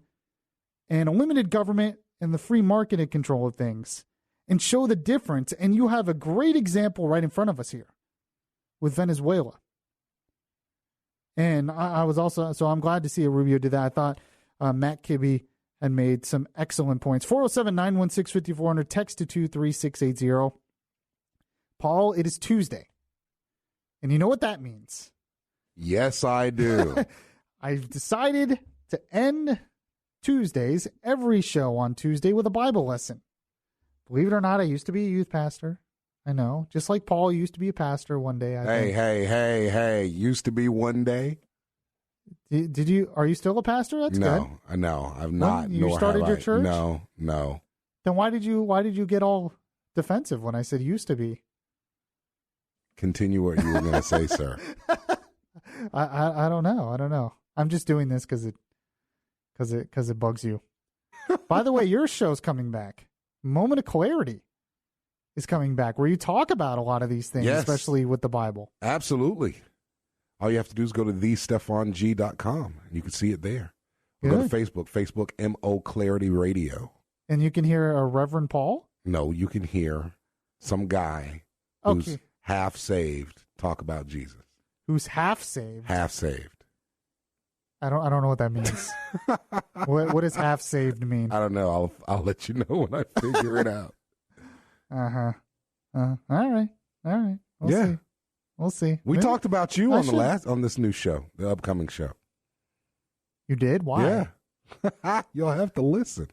and a limited government and the free market in control of things, and show the difference. And you have a great example right in front of us here with Venezuela. And I was also, so I'm glad to see a Rubio do that. I thought Matt Kibbe had made some excellent points. 407-916-5400, text to 23680. Paul, it is Tuesday. And you know what that means?
Yes, I do.
I've decided to end Tuesdays, every show on Tuesday, with a Bible lesson. Believe it or not, I used to be a youth pastor. I know. Just like Paul used to be a pastor one day.
Hey. Used to be one day.
Did you? Are you still a pastor? That's good.
No, I'm not.
You started your church?
No.
Then why did you get all defensive when I said used to be?
Continue what you were going to say, sir.
I don't know. I'm just doing this because it bugs you. By the way, your show's coming back. Moment of Clarity is coming back, where you talk about a lot of these things, yes, especially with the Bible.
Absolutely. All you have to do is go to thestefang.com, and you can see it there. Or go to Facebook MO Clarity Radio.
And you can hear a Reverend Paul?
No, you can hear some guy who's half saved talk about Jesus.
Who's half saved?
Half saved.
I don't know what that means. What does half saved mean?
I don't know. I'll let you know when I figure it out.
All right. We'll see.
We talked about you on this new show, the upcoming show.
You did? Why?
Yeah. You'll have to listen.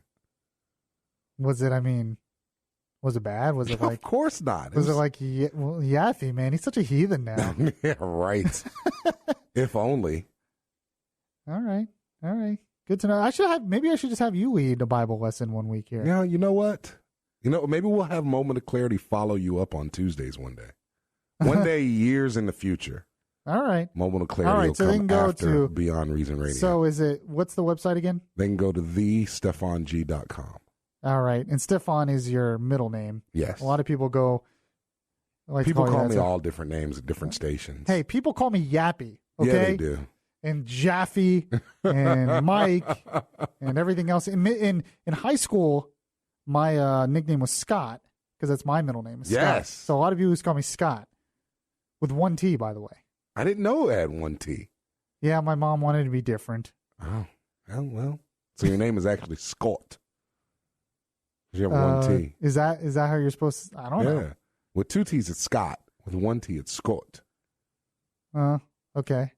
Was it bad? Was it like?
Of course not.
Was it like, Yaffee, man? He's such a heathen now.
Yeah, right. If only.
All right. Good to know. Maybe I should just have you lead a Bible lesson one week here.
Yeah, you know what? Maybe we'll have Moment of Clarity follow you up on Tuesdays one day. One day, years in the future.
All right.
Moment of Clarity will come after Beyond Reason Radio.
So what's the website again?
They can go to thestephang.com.
All right. And Stefan is your middle name.
Yes.
A lot of people
people call me all different names at different stations.
Hey, people call me Yappy. Okay?
Yeah, they do.
And Yaffee and Mike and everything else. In high school, my nickname was Scott because that's my middle name.
Yes.
Scott. So a lot of people used to call me Scott with one T, by the way.
I didn't know it had one T.
Yeah, my mom wanted to be different.
Oh, well. So your name is actually Scott. You have one T.
Is that how you're supposed to? I don't know.
Yeah. With two T's, it's Scott. With one T, it's Scott.
Okay.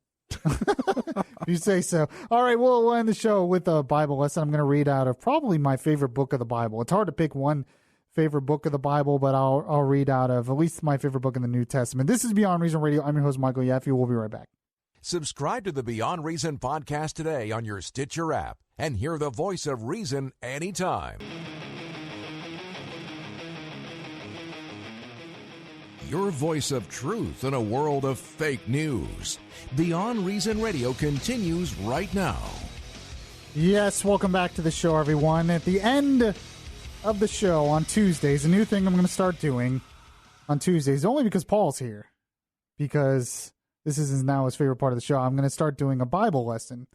You say so. All right, we'll end the show with a Bible lesson. I'm going to read out of probably my favorite book of the Bible. It's hard to pick one favorite book of the Bible, but I'll read out of at least my favorite book in the New Testament. This is Beyond Reason Radio. I'm your host, Michael Yaffee. We'll be right back.
Subscribe to the Beyond Reason podcast today on your Stitcher app and hear the voice of reason anytime. Your voice of truth in a world of fake news. Beyond Reason Radio continues right now.
Yes, welcome back to the show, everyone. At the end of the show on Tuesdays, a new thing I'm going to start doing on Tuesdays, only because Paul's here, because this is now his favorite part of the show. I'm going to start doing a Bible lesson.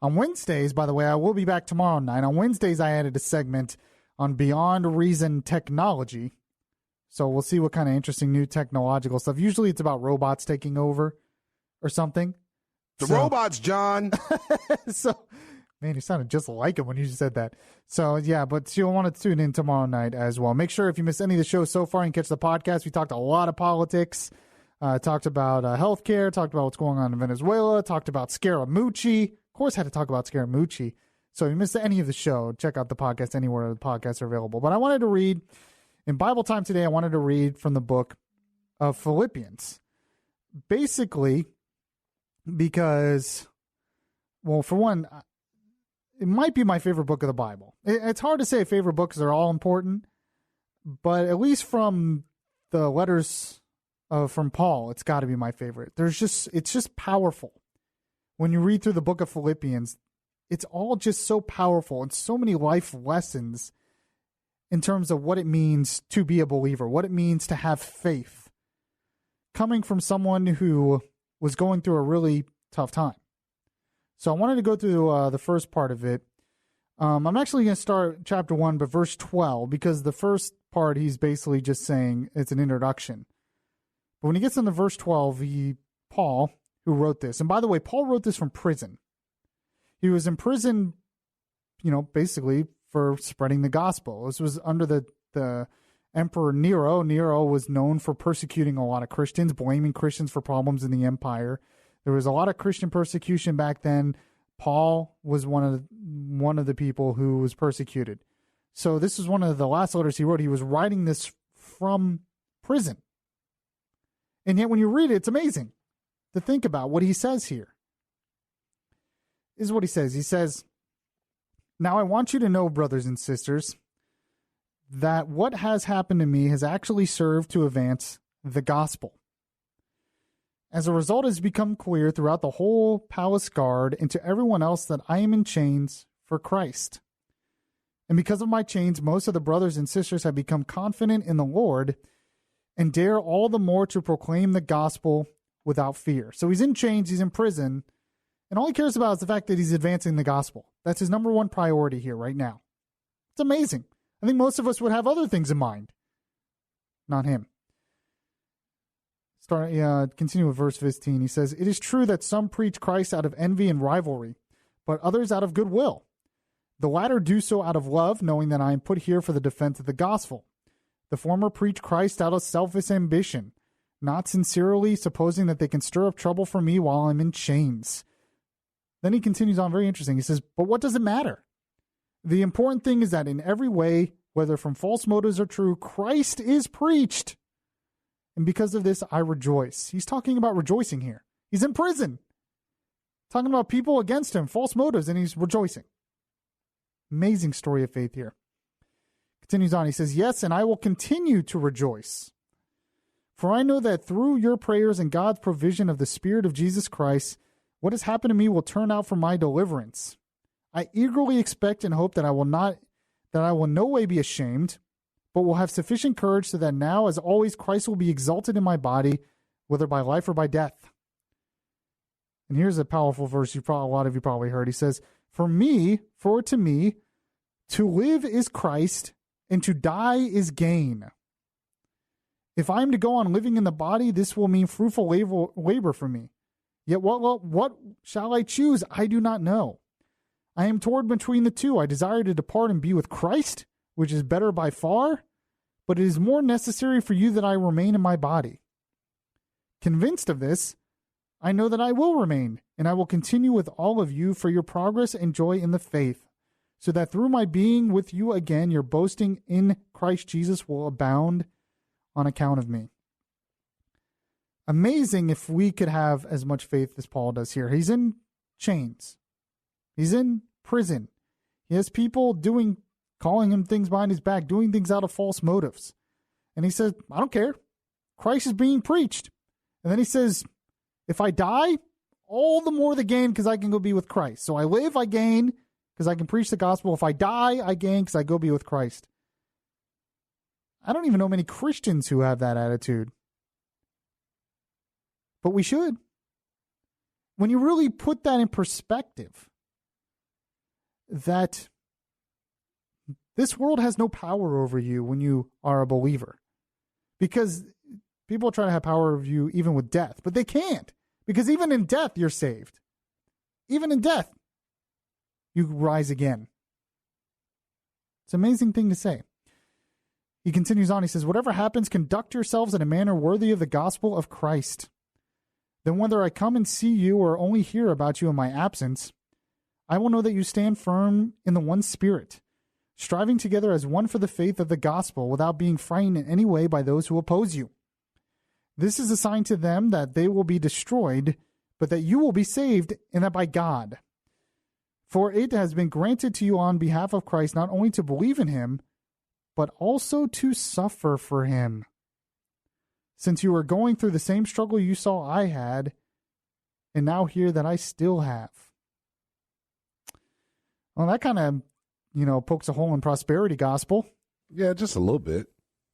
On Wednesdays, by the way, I will be back tomorrow night. On Wednesdays, I added a segment on Beyond Reason technology. So we'll see what kind of interesting new technological stuff. Usually it's about robots taking over or something.
Robots, John.
Man, you sounded just like him when you said that. So, yeah, but you'll want to tune in tomorrow night as well. Make sure if you missed any of the shows so far and catch the podcast, we talked a lot of politics, talked about healthcare, talked about what's going on in Venezuela, talked about Scaramucci. Of course, had to talk about Scaramucci. So if you missed any of the show, check out the podcast anywhere the podcasts are available. But I wanted to read, in Bible time today, I wanted to read from the book of Philippians. Basically, because, well, for one, it might be my favorite book of the Bible. It's hard to say a favorite book because they're all important, but at least from the letters from Paul, it's got to be my favorite. It's just powerful. When you read through the book of Philippians, it's all just so powerful and so many life lessons in terms of what it means to be a believer, what it means to have faith, coming from someone who was going through a really tough time. So I wanted to go through the first part of it. I'm actually going to start chapter 1, but verse 12, because the first part he's basically just saying it's an introduction. But when he gets into verse 12, Paul, who wrote this, and by the way, Paul wrote this from prison. He was in prison, basically for spreading the gospel. This was under the Emperor Nero. Nero was known for persecuting a lot of Christians, blaming Christians for problems in the empire. There was a lot of Christian persecution back then. Paul was one of the people who was persecuted. So this is one of the last letters he wrote. He was writing this from prison. And yet when you read it, it's amazing to think about what he says here. This is what he says. He says, "Now I want you to know, brothers and sisters, that what has happened to me has actually served to advance the gospel. As a result, it has become clear throughout the whole palace guard and to everyone else that I am in chains for Christ. And because of my chains, most of the brothers and sisters have become confident in the Lord and dare all the more to proclaim the gospel without fear." So he's in chains, he's in prison, and all he cares about is the fact that he's advancing the gospel. That's his number one priority here right now. It's amazing. I think most of us would have other things in mind. Not him. Continue with verse 15. He says, "It is true that some preach Christ out of envy and rivalry, but others out of goodwill. The latter do so out of love, knowing that I am put here for the defense of the gospel. The former preach Christ out of selfish ambition, not sincerely, supposing that they can stir up trouble for me while I'm in chains." Then he continues on, very interesting. He says, "But what does it matter? The important thing is that in every way, whether from false motives or true, Christ is preached. And because of this, I rejoice." He's talking about rejoicing here. He's in prison. talking about people against him, false motives, and he's rejoicing. Amazing story of faith here. Continues on. He says, yes, and I will continue to rejoice. For I know that through your prayers and God's provision of the Spirit of Jesus Christ, what has happened to me will turn out for my deliverance. I eagerly expect and hope that I will in no way be ashamed, but will have sufficient courage so that now, as always, Christ will be exalted in my body, whether by life or by death. And here's a powerful verse a lot of you probably heard. He says, to me, to live is Christ, and to die is gain. If I am to go on living in the body, this will mean fruitful labor for me. Yet what shall I choose? I do not know. I am torn between the two. I desire to depart and be with Christ, which is better by far, but it is more necessary for you that I remain in my body. Convinced of this, I know that I will remain, and I will continue with all of you for your progress and joy in the faith, so that through my being with you again, your boasting in Christ Jesus will abound on account of me. Amazing if we could have as much faith as Paul does here. He's in chains. He's in prison. He has people calling him things behind his back, doing things out of false motives. And he says, I don't care. Christ is being preached. And then he says, if I die, all the more the gain because I can go be with Christ. So I live, I gain because I can preach the gospel. If I die, I gain because I go be with Christ. I don't even know many Christians who have that attitude. But we should. When you really put that in perspective, that this world has no power over you when you are a believer. Because people try to have power over you even with death, but they can't. Because even in death, you're saved. Even in death, you rise again. It's an amazing thing to say. He continues on. He says, whatever happens, conduct yourselves in a manner worthy of the gospel of Christ. Then whether I come and see you or only hear about you in my absence, I will know that you stand firm in the one Spirit, striving together as one for the faith of the gospel without being frightened in any way by those who oppose you. This is a sign to them that they will be destroyed, but that you will be saved, and that by God. For it has been granted to you on behalf of Christ not only to believe in him, but also to suffer for him. Since you are going through the same struggle you saw I had, and now hear that I still have. Well, that kind of, pokes a hole in prosperity gospel.
Yeah, just a little bit.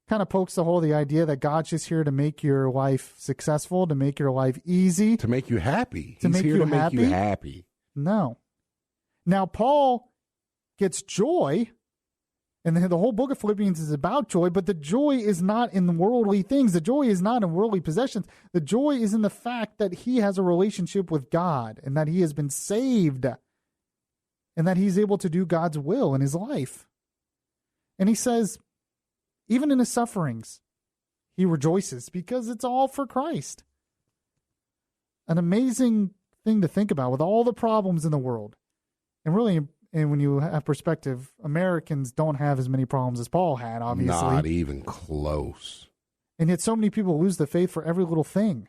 Kind of pokes the hole the idea that God's just here to make your life successful, to make your life easy.
To make you happy. He's here to make you happy.
No. Now, Paul gets joy, and the whole book of Philippians is about joy, but the joy is not in the worldly things. The joy is not in worldly possessions. The joy is in the fact that he has a relationship with God, and that he has been saved, and that he's able to do God's will in his life. And he says, even in his sufferings, he rejoices because it's all for Christ. An amazing thing to think about with all the problems in the world. And really, and when you have perspective, Americans don't have as many problems as Paul had, obviously.
Not even close.
And yet so many people lose the faith for every little thing.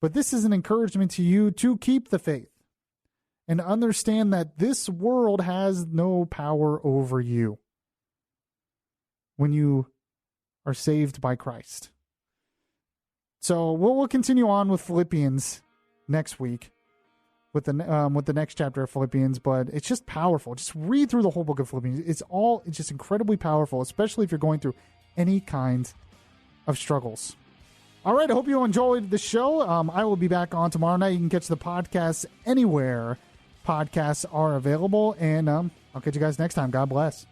But this is an encouragement to you to keep the faith and understand that this world has no power over you when you are saved by Christ. So we'll continue on with Philippians next week with the next chapter of Philippians, but it's just powerful. Just read through the whole book of Philippians. It's just incredibly powerful, especially if you're going through any kinds of struggles. All right, I hope you enjoyed the show. I will be back on tomorrow night. You can catch the podcast anywhere podcasts are available, and I'll catch you guys next time. God bless.